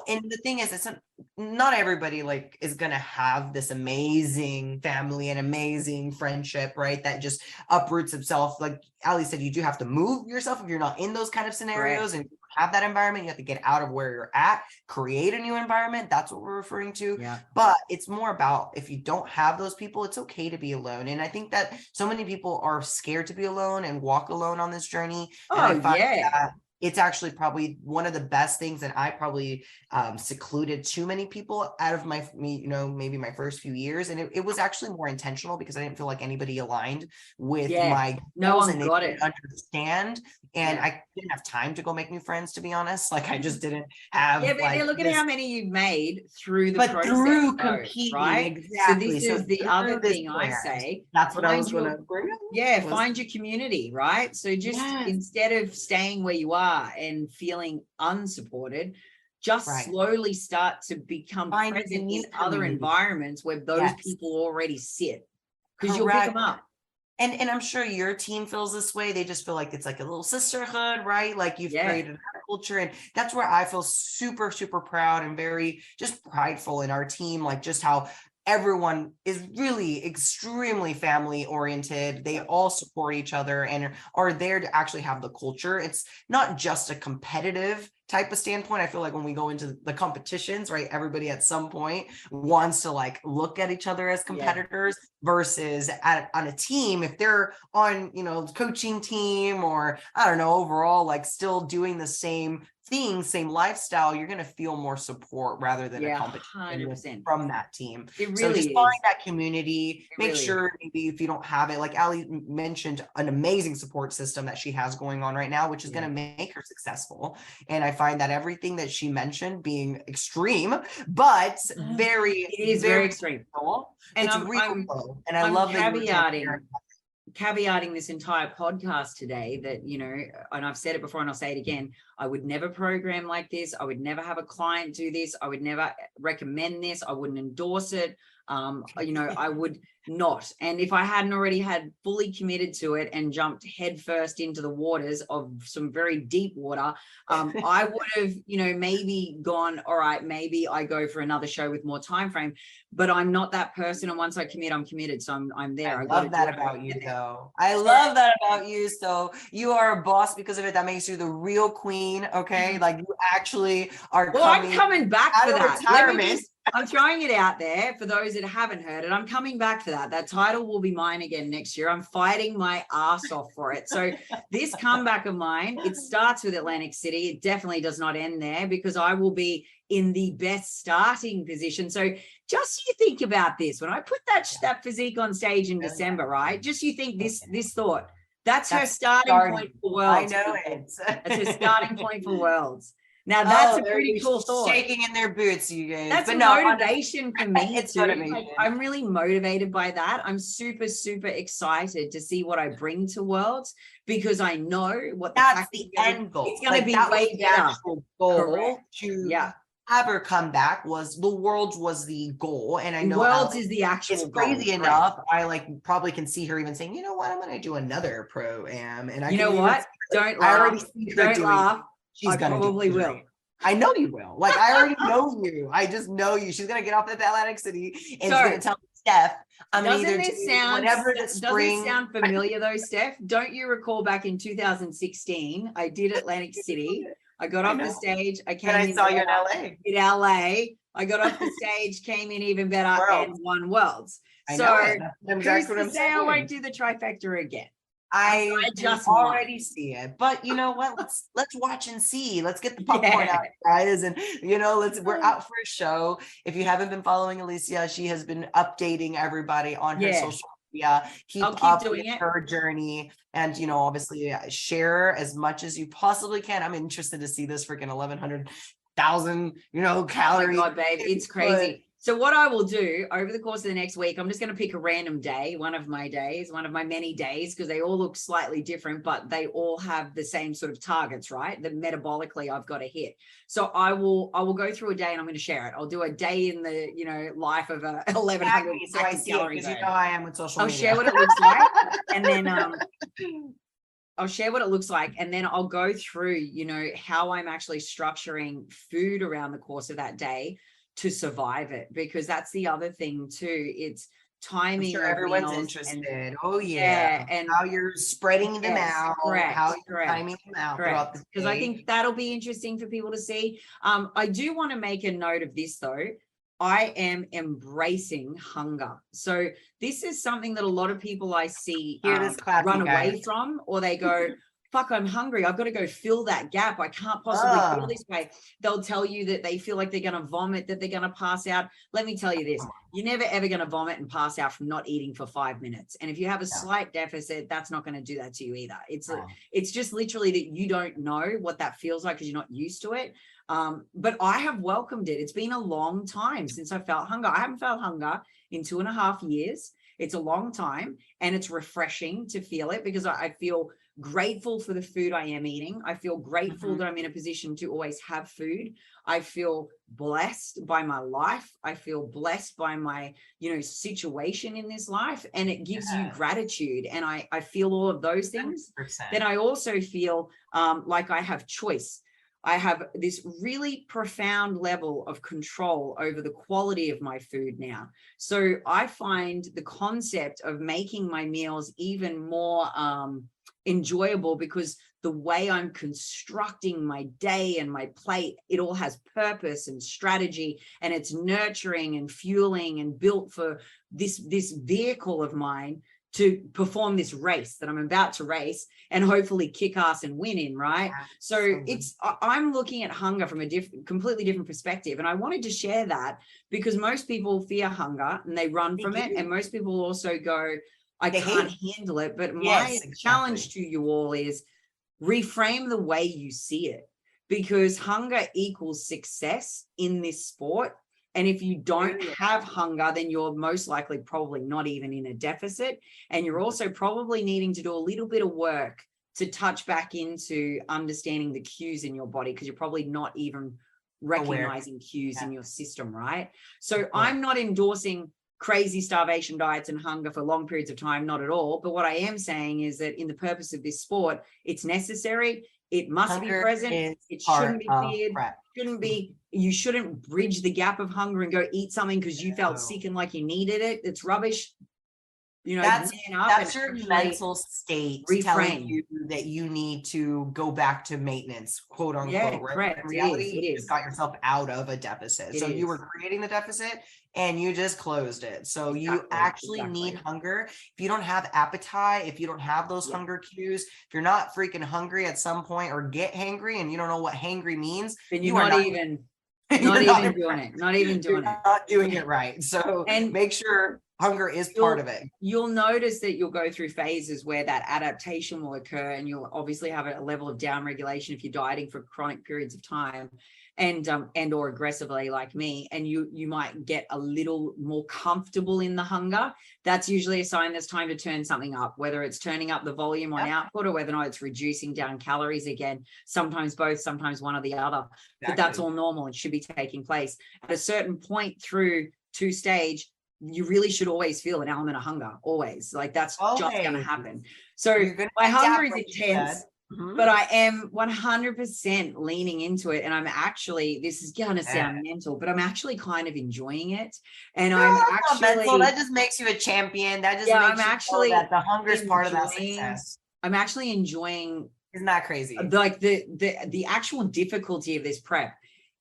and the thing is, it's not everybody like is gonna have this amazing family and amazing friendship, right? That just uproots itself. Like Ali said, you do have to move yourself if you're not in those kind of scenarios and have that environment. You have to get out of where you're at, create a new environment. That's what we're referring to. But it's more about, if you don't have those people, it's okay to be alone. And I think that so many people are scared to be alone and walk alone on this journey. And I find that it's actually probably one of the best things. And I probably secluded too many people out of maybe my first few years. And it was actually more intentional because I didn't feel like anybody aligned with my no goals one and they got didn't it. understand. And I didn't have time to go make new friends, to be honest. Like I just didn't have. Yeah, but look at how many you've made through the process, through competing, right? exactly. So this is the other thing I say. That's what I was going to bring up. Yeah, find your community, right? So just instead of staying where you are and feeling unsupported, just slowly start to become present in other environments where those people already sit, because you'll pick them up. And I'm sure your team feels this way. They just feel like it's like a little sisterhood, right? Like you've created a culture. And that's where I feel super, super proud and very just prideful in our team, like just how everyone is really extremely family oriented. They all support each other and are there to actually have the culture. It's not just a competitive type of standpoint. I feel like when we go into the competitions, right, everybody at some point wants to like look at each other as competitors versus on a team, if they're on, coaching team or I don't know, overall, like still doing the same thing, same lifestyle, you're going to feel more support rather than a competition 100%. From that team. It really so just is. find that community, make sure maybe if you don't have it, like Ali mentioned, an amazing support system that she has going on right now, which is going to make her successful. And I find that everything that she mentioned being extreme, but very extreme. And it's real. And I love caveating this entire podcast today that, and I've said it before and I'll say it again, I would never program like this. I would never have a client do this. I would never recommend this. I wouldn't endorse it. I would not. And if I hadn't already had fully committed to it and jumped headfirst into the waters of some very deep water, I would have, maybe gone, all right, maybe I go for another show with more time frame, but I'm not that person. And once I commit, I'm committed. So I'm there. I love that about you though. I love that about you. So you are a boss because of it. That makes you the real queen. Okay. Like you actually are I'm coming back for that. Retirement. I'm throwing it out there for those that haven't heard it. I'm coming back for that. That title will be mine again next year. I'm fighting my ass off for it. So this comeback of mine, it starts with Atlantic City. It definitely does not end there because I will be in the best starting position. So just you think about this. When I put that physique on stage in December, right? Just you think this thought. That's her starting point for Worlds. I know it. That's her starting point for Worlds. Now that's a pretty cool thought. Shaking in their boots, you guys. That's motivation for me. It's motivation. Like, I'm really motivated by that. I'm super, super excited to see what I bring to Worlds because I know what that's the end goal. It's going to be way better. Goal to have her come back was the Worlds was the goal, and I know Worlds is the actual. It's crazy enough. I probably can see her even saying, you know what, I'm going to do another pro-am, and you know what? Don't laugh. I already see her doing. Laugh. She's gonna probably will. I know you will. Like I already know you. I just know you. She's gonna get off at Atlantic City and she's gonna tell Steph, I'm either doing whatever to spring. Doesn't it sound familiar though, Steph? Don't you recall back in 2016? I did Atlantic City. I got off the stage. I came in. I saw you in LA. In LA. I got off the stage, came in even better, and won Worlds. So who's to say I won't do the trifecta again? I just already see it, but you know what? Let's watch and see. Let's get the popcorn out, guys, and we're out for a show. If you haven't been following Alicia, she has been updating everybody on her social media. Keep up with her journey, and obviously share as much as you possibly can. I'm interested to see this freaking 1,100,000 calorie. Oh my God, babe, it's crazy. So what I will do over the course of the next week, I'm just going to pick a random day, one of my many days, because they all look slightly different, but they all have the same sort of targets, right? That metabolically I've got to hit. So I will go through a day and I'm going to share it. I'll do a day in the, life of a 1,100 calories. Because I am with social media. I'll share what it looks like. And then, I'll share what it looks like, and then I'll go through, how I'm actually structuring food around the course of that day to survive it, because that's the other thing too. It's timing. I'm sure everyone's interested. And how you're spreading them out, how you're timing them out throughout the day. Because I think that'll be interesting for people to see. I do want to make a note of this though. I am embracing hunger. So this is something that a lot of people I see run away from, or they go, fuck, I'm hungry. I've got to go fill that gap. I can't possibly feel this way. They'll tell you that they feel like they're going to vomit, that they're going to pass out. Let me tell you this, you're never, ever going to vomit and pass out from not eating for 5 minutes. And if you have a slight deficit, that's not going to do that to you either. It's just literally that you don't know what that feels like because you're not used to it. But I have welcomed it. It's been a long time since I felt hunger. I haven't felt hunger in 2.5 years. It's a long time, and it's refreshing to feel it because I feel grateful for the food I am eating. I feel grateful that I'm in a position to always have food. I feel blessed by my life. I feel blessed by my, situation in this life, and it gives you gratitude. And I feel all of those things. 100%. Then I also feel like I have choice. I have this really profound level of control over the quality of my food now. So I find the concept of making my meals even more enjoyable because the way I'm constructing my day and my plate, it all has purpose and strategy, and it's nurturing and fueling and built for this vehicle of mine to perform this race that I'm about to race and hopefully kick ass and win in, right? So I'm looking at hunger from a completely different perspective. And I wanted to share that because most people fear hunger and they run from it. And most people also go, I can't handle it. But my challenge to you all is reframe the way you see it, because hunger equals success in this sport. And if you don't have hunger, then you're most likely probably not even in a deficit. And you're also probably needing to do a little bit of work to touch back into understanding the cues in your body, because you're probably not even recognizing cues in your system, right? So I'm not endorsing crazy starvation diets and hunger for long periods of time, not at all. But what I am saying is that in the purpose of this sport, it's necessary. It must be present. It shouldn't be feared. You shouldn't bridge the gap of hunger and go eat something because you felt sick and like you needed it. It's rubbish. That's your mental state telling you that you need to go back to maintenance, quote unquote. Yeah, correct. In reality, you just got yourself out of a deficit. So you were creating the deficit and you just closed it. So you actually need hunger. If you don't have appetite, if you don't have those hunger cues, if you're not freaking hungry at some point or get hangry and you don't know what hangry means, then you're not even doing it right. So make sure hunger is part of it. You'll notice that you'll go through phases where that adaptation will occur, and you'll obviously have a level of down regulation if you're dieting for chronic periods of time and or aggressively like me, and you might get a little more comfortable in the hunger. That's usually a sign there's time to turn something up, whether it's turning up the volume on output or whether or not it's reducing down calories again. Sometimes both, sometimes one or the other. But that's all normal and should be taking place. At a certain point through to stage, you really should always feel an element of hunger, always. Like that's just going to happen. So my hunger is intense, but I am 100% leaning into it. And I'm actually, this is going to sound mental, but I'm actually kind of enjoying it. And I'm actually, that just makes you a champion. That just makes you know that the hunger is part of that success. I'm actually enjoying. Isn't that crazy? Like the actual difficulty of this prep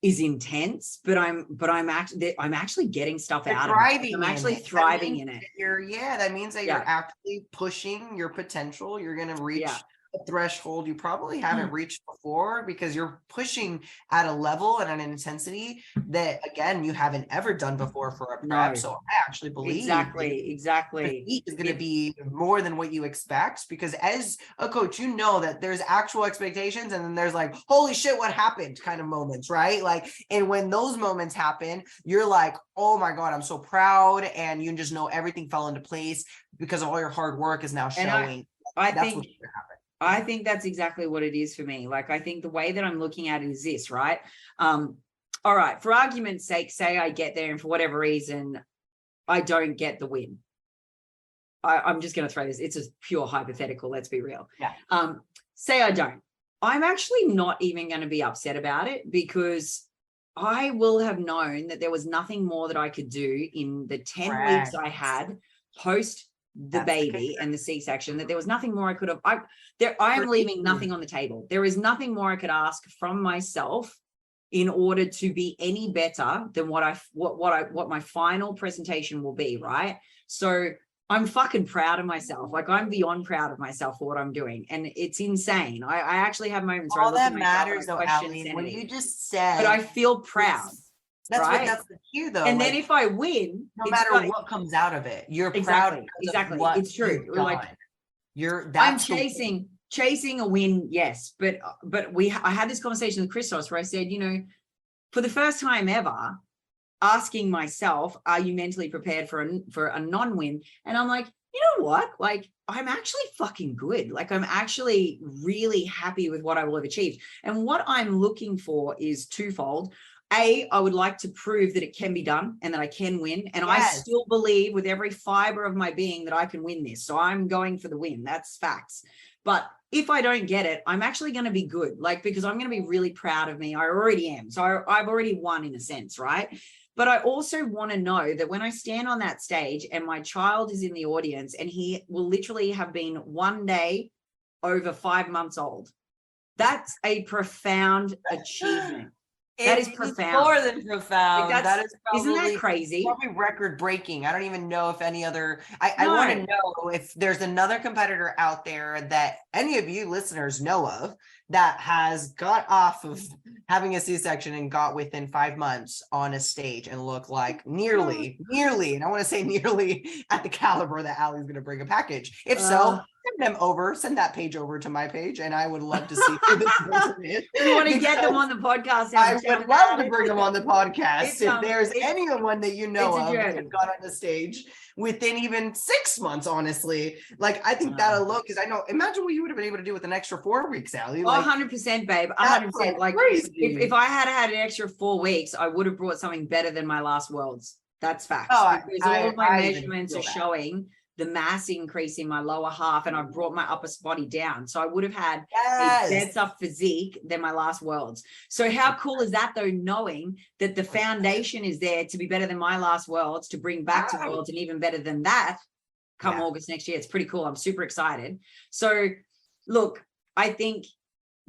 is intense, but I'm actually getting stuff out of it. I'm actually thriving in it. That means that you're actually pushing your potential. You're going to reach a threshold you probably haven't reached before, because you're pushing at a level and an intensity that, again, you haven't ever done before for a prep. So I actually believe exactly the heat is going to be more than what you expect, because as a coach, you know that there's actual expectations and then there's like, holy shit, what happened kind of moments, right? Like, and when those moments happen, you're like, oh my God, I'm so proud. And you just know everything fell into place because of all your hard work is now showing. I think what's going to happen. I think that's exactly what it is for me. Like, I think the way that I'm looking at it is this, right? All right, for argument's sake, say I get there and for whatever reason, I don't get the win. I'm just going to throw this. It's a pure hypothetical. Let's be real. Yeah. Say I don't. I'm actually not even going to be upset about it, because I will have known that there was nothing more that I could do in the 10 weeks I had post the baby and the C-section, that there was nothing more I could have. I am leaving nothing on the table. There is nothing more I could ask from myself in order to be any better than what my final presentation will be, right? So I'm fucking proud of myself. Like I'm beyond proud of myself for what I'm doing. And it's insane. I actually have moments where All I look that at myself matters and I though, question Allie, what sanity. you just said. But I feel proud. That's right? that's the cue though. And like, then if I win, no matter what comes out of it, you're proud because exactly. of what It's true. you've done. Like I'm chasing a win, yes. But I had this conversation with Christos where I said, you know, for the first time ever, asking myself, are you mentally prepared for a non-win? And I'm like, you know what? Like, I'm actually fucking good. Like, I'm actually really happy with what I will have achieved. And what I'm looking for is twofold. I would like to prove that it can be done and that I can win. And I still believe with every fiber of my being that I can win this. So I'm going for the win. That's facts. But if I don't get it, I'm actually going to be good. Like, because I'm going to be really proud of me. I already am. So I've already won in a sense, right? But I also want to know that when I stand on that stage and my child is in the audience and he will literally have been one day over 5 months old, that's a profound achievement. That is profound. More than profound. Like that is probably, isn't that crazy? Probably record breaking. I don't even know if any other, I want to know if there's another competitor out there that any of you listeners know of that has got off of having a C-section and got within 5 months on a stage and look like nearly, and I want to say nearly at the caliber that Allie's going to bring a package. If so, send that page over to my page, and I would love to see who this person is. You want to get them on the podcast? I would love to bring them on the podcast. If there's anyone that you know of that got on the stage within even 6 months, honestly, like I think that'll look, because I know, imagine what you would have been able to do with an extra 4 weeks, Allie. Like, 100%, babe. 100%. Like if I had had an extra 4 weeks, I would have brought something better than my last Worlds. That's facts. Because all of my measurements are showing the mass increase in my lower half, and I've brought my upper body down. So I would have had a better physique than my last Worlds. So how cool is that though, knowing that the foundation is there to be better than my last Worlds, to bring back to Worlds and even better than that come August next year. It's pretty cool. I'm super excited. So look, I think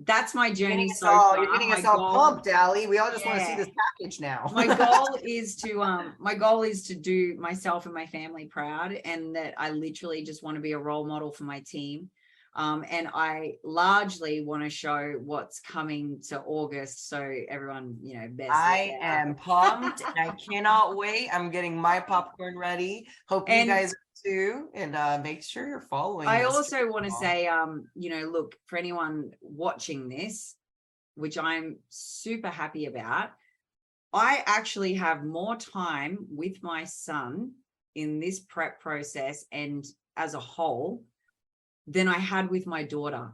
that's my journey so far. You're getting us all pumped, Allie. We all just want to see this package now. My goal is to do myself and my family proud, and that I literally just want to be a role model for my team. And I largely want to show what's coming to August. So everyone, you know, I am pumped. And I cannot wait. I'm getting my popcorn ready. Hope you guys too, and make sure you're following. I also want to say, you know, look, for anyone watching this, which I'm super happy about, I actually have more time with my son in this prep process and as a whole than I had with my daughter.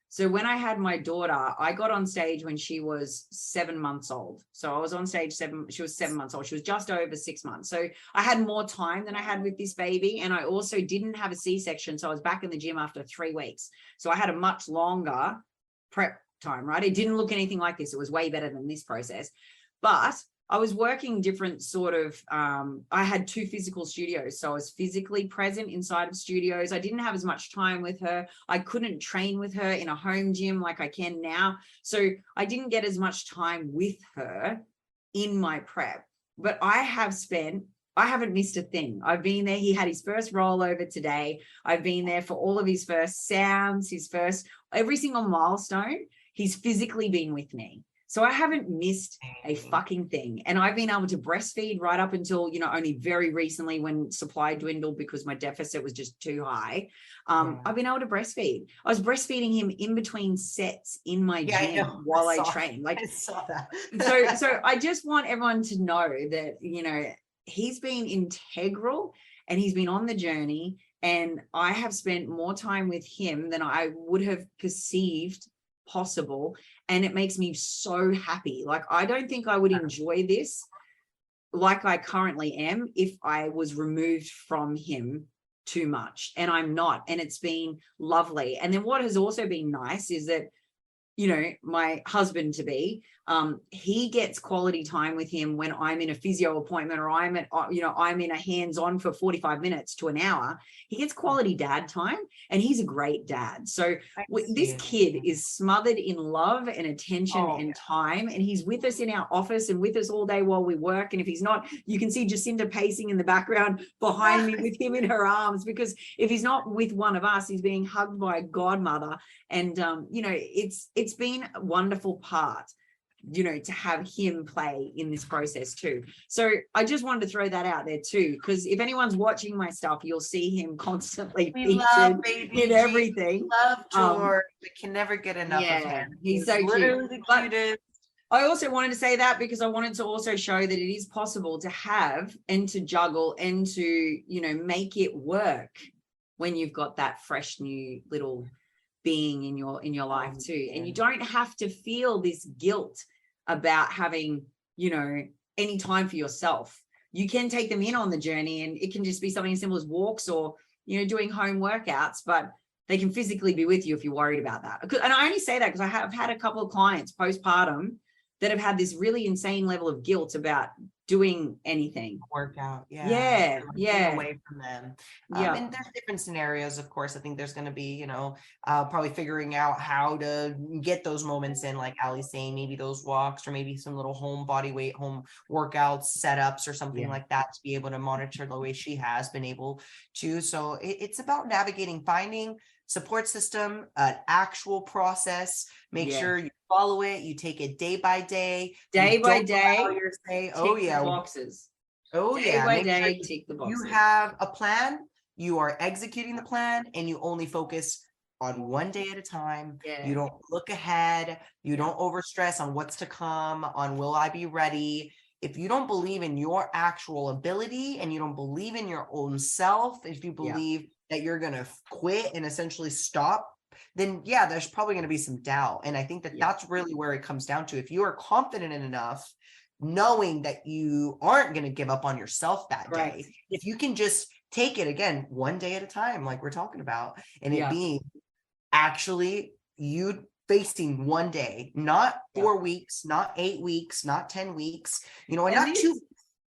So when I had my daughter, I got on stage when she was 7 months old. So I was on stage she was 7 months old. She was just over 6 months. So I had more time than I had with this baby. And I also didn't have a C-section. So I was back in the gym after 3 weeks. So I had a much longer prep time, right? It didn't look anything like this. It was way better than this process. But I was working different sort of, I had 2 physical studios. So I was physically present inside of studios. I didn't have as much time with her. I couldn't train with her in a home gym like I can now. So I didn't get as much time with her in my prep. But I haven't missed a thing. I've been there. He had his first rollover today. I've been there for all of his first sounds, every single milestone. He's physically been with me. So I haven't missed a fucking thing. And I've been able to breastfeed right up until, you know, only very recently when supply dwindled because my deficit was just too high. I've been able to breastfeed. I was breastfeeding him in between sets in my gym while I train. Like, I saw that. so I just want everyone to know that, you know, he's been integral and he's been on the journey, and I have spent more time with him than I would have perceived possible, and it makes me so happy. Like, I don't think I would enjoy this like I currently am if I was removed from him too much, and I'm not, and it's been lovely. And then what has also been nice is that my husband to be, he gets quality time with him when I'm in a physio appointment, or I'm in a hands-on for 45 minutes to an hour. He gets quality dad time, and he's a great dad. So this kid is smothered in love and attention and time, and he's with us in our office and with us all day while we work. And if he's not, you can see Jacinda pacing in the background behind me with him in her arms, because if he's not with one of us, he's being hugged by a godmother. And it's been a wonderful part, to have him play in this process too. So I just wanted to throw that out there too, because if anyone's watching my stuff, you'll see him constantly featured in everything. Love George. We can never get enough of him. He's so literally cute. the cutest. I also wanted to say that because I wanted to also show that it is possible to have and to juggle and to, make it work when you've got that fresh new little being in your life too. And you don't have to feel this guilt about having, any time for yourself. You can take them in on the journey, and it can just be something as simple as walks or, doing home workouts, but they can physically be with you if you're worried about that. And I only say that because I have had a couple of clients postpartum that have had this really insane level of guilt about doing anything. Workout. Yeah. Away from them. And there's different scenarios, of course. I think there's going to be, probably figuring out how to get those moments in, like Ali's saying, maybe those walks, or maybe some little home body weight, home workouts, setups, or something like that, to be able to monitor the way she has been able to. So it's about navigating, finding support system, an actual process. Make sure you follow it. You take it day by day. Boxes. Day by day, tick the boxes. You have a plan. You are executing the plan, and you only focus on one day at a time. You don't look ahead. You don't overstress on what's to come, on will I be ready. If you don't believe in your actual ability, and you don't believe in your own self, if you believe that you're going to quit and essentially stop, then there's probably going to be some doubt. And I think that that's really where it comes down to. If you are confident enough, knowing that you aren't going to give up on yourself that day, if you can just take it again, one day at a time, like we're talking about, and it being actually you facing one day, not 4 weeks, not 8 weeks, not 10 weeks, and not 2.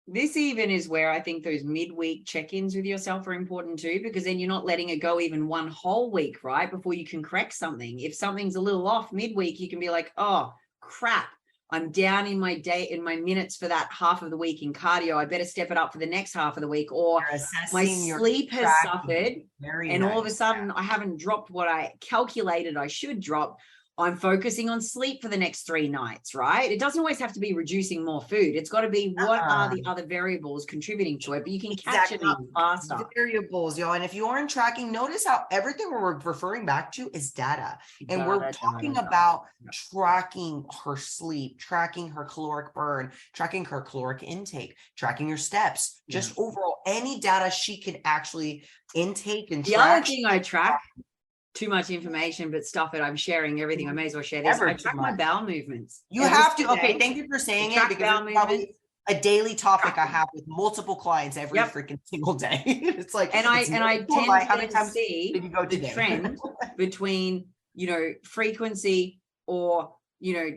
This even is where I think those midweek check-ins with yourself are important too, because then you're not letting it go even one whole week, right? Before you can correct something. If something's a little off midweek, you can be like, oh crap, I'm down in my minutes for that half of the week in cardio. I better step it up for the next half of the week. Or my sleep has suffered, and all of a sudden I haven't dropped what I calculated I should drop. I'm focusing on sleep for the next 3 nights, right? It doesn't always have to be reducing more food. It's got to be what are the other variables contributing to it, but you can catch it up faster. Variables, y'all. And if you aren't tracking, notice how everything we're referring back to is data. And we're talking about tracking her sleep, tracking her caloric burn, tracking her caloric intake, tracking her steps, just overall any data she can actually intake and track. The other thing I track, too much information, but stuff it. I'm sharing everything. I may as well share this. I track my bowel movements. You have to. Okay, thank you for saying it, because it's probably a daily topic I have with multiple clients every freaking single day. It's like, and I tend to see the trend between frequency or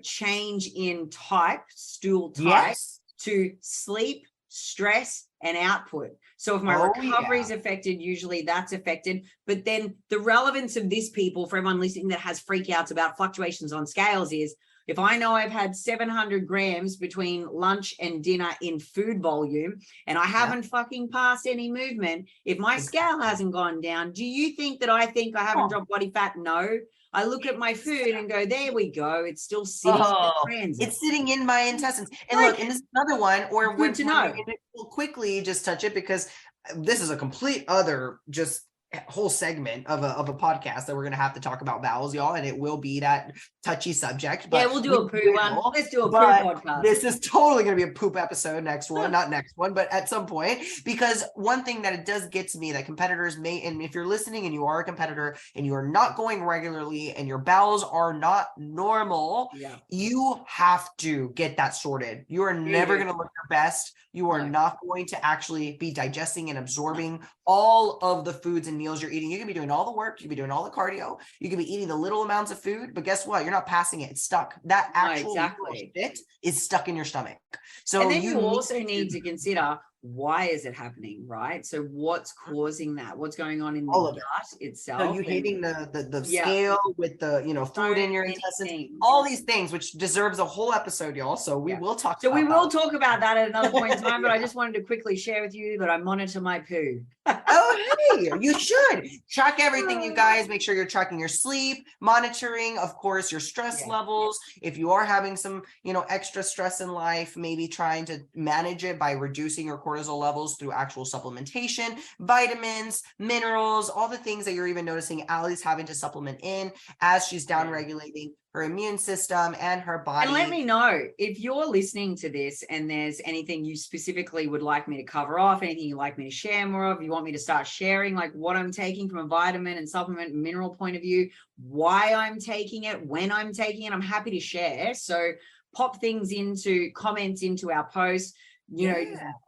change in type, stool type, to sleep, stress, and output. So if my recovery is affected, usually that's affected. But then the relevance of this, people, for everyone listening that has freakouts about fluctuations on scales, is if I know I've had 700 grams between lunch and dinner in food volume, and I haven't fucking passed any movement, if my scale hasn't gone down, do you think that I think I haven't dropped body fat? No. I look at my food and go, there we go. It's still sitting in the transit. It's sitting in my intestines. And look, and this is another one, or good to know. We'll quickly just touch it, because this is a complete other just whole segment of a podcast that we're going to have to talk about bowels, y'all, and it will be that touchy subject. But we'll do a poo one. Let's do a poo podcast. This is totally going to be a poop episode not next one, but at some point, because one thing that it does get to me that competitors may, and if you're listening and you are a competitor and you are not going regularly and your bowels are not normal, you have to get that sorted. You are never going to look your best. You are not going to actually be digesting and absorbing all of the foods and meals you're eating. You can be doing all the work, you can be doing all the cardio, you can be eating the little amounts of food, but guess what? You're not passing it. It's stuck. That actual shit is stuck in your stomach. So and then you also need to consider, why is it happening, right? So what's causing that? What's going on in the gut itself? So you hitting the scale with the, you know, food in your intestines, all these things, which deserves a whole episode, y'all. So we will talk about that at another point in time, but I just wanted to quickly share with you that I monitor my poo. Oh, hey, you should track everything, you guys. Make sure you're tracking your sleep, monitoring, of course, your stress levels. If you are having some, you know, extra stress in life, maybe trying to manage it by reducing your cortisol levels through actual supplementation, vitamins, minerals, all the things that you're even noticing Allie's having to supplement in as she's down regulating her immune system and her body. And let me know if you're listening to this and there's anything you specifically would like me to cover off, anything you'd like me to share more of, you want me to start sharing like what I'm taking from a vitamin and supplement and mineral point of view, why I'm taking it, when I'm taking it, I'm happy to share. So pop things into comments into our posts, you know,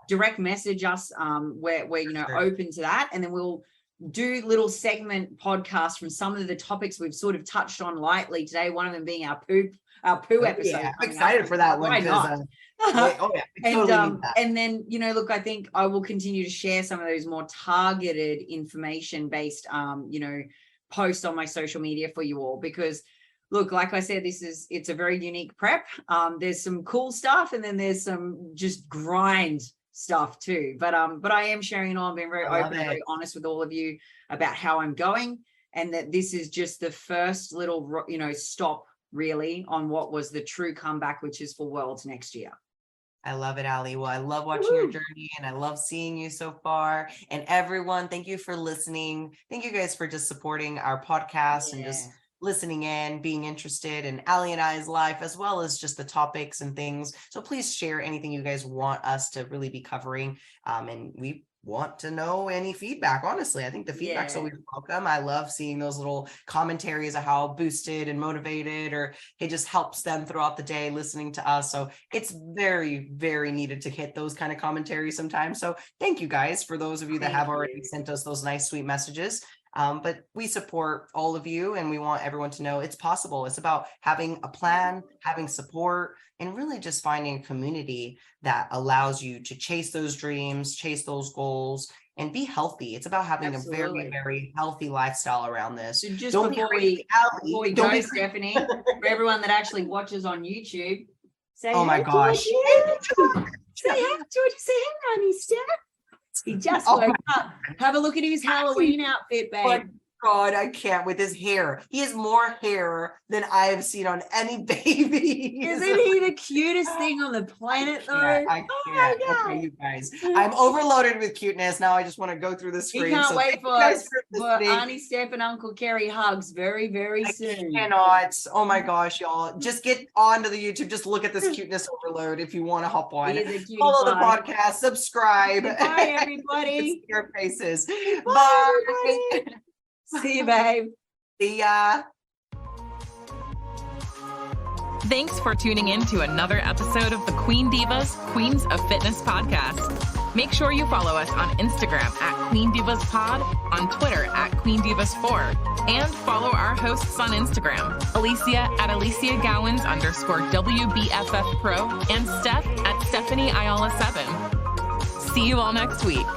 direct message us. We're you know, open to that. And then we'll do little segment podcasts from some of the topics we've sort of touched on lightly today, one of them being our poo episode. Yeah, I'm excited for that one. And then, you know, look, I think I will continue to share some of those more targeted information based, you know, posts on my social media for you all, because look, like I said, it's a very unique prep. There's some cool stuff, and then there's some just grind stuff too. But I am sharing it all. I'm being very open, very honest with all of you about how I'm going, and that this is just the first little, you know, stop really on what was the true comeback, which is for Worlds next year. I love it, Allie. Well, I love watching your journey, and I love seeing you so far. And everyone, thank you for listening. Thank you guys for just supporting our podcast and just listening in, being interested in Allie and I's life, as well as just the topics and things. So please share anything you guys want us to really be covering. And we want to know any feedback. Honestly, I think the feedback's always welcome. I love seeing those little commentaries of how boosted and motivated, or it just helps them throughout the day listening to us. So it's very, very needed to hit those kind of commentaries sometimes. So thank you guys for those of you that have already sent us those nice, sweet messages. But we support all of you, and we want everyone to know it's possible. It's about having a plan, having support, and really just finding a community that allows you to chase those dreams, chase those goals, and be healthy. It's about having a very, very healthy lifestyle around this. So just before we go, Stephanie, for everyone that actually watches on YouTube, say, oh my gosh. Say hi, Georgia. Say hi, honey, Steph. He just woke up. Have a look at his Halloween outfit, babe. God, I can't with his hair. He has more hair than I have seen on any baby. Isn't he the cutest thing on the planet, though? I can't. Okay, you guys. I'm overloaded with cuteness. Now I just want to go through the screen. He can't wait for Auntie Steph and Uncle Kerry hugs very, very soon. I cannot. Oh my gosh, y'all. Just get onto the YouTube. Just look at this cuteness overload if you want to hop on. Follow the podcast. Subscribe. Bye, everybody. See your faces. Bye. See you, babe. See ya. Thanks for tuning in to another episode of the Queen Divas, Queens of Fitness podcast. Make sure you follow us on Instagram at Queen Divas Pod, on Twitter at Queen Divas 4, and follow our hosts on Instagram, Alicia at Alicia Gowans _ WBFF Pro, and Steph at Stephanie Ayala 7. See you all next week.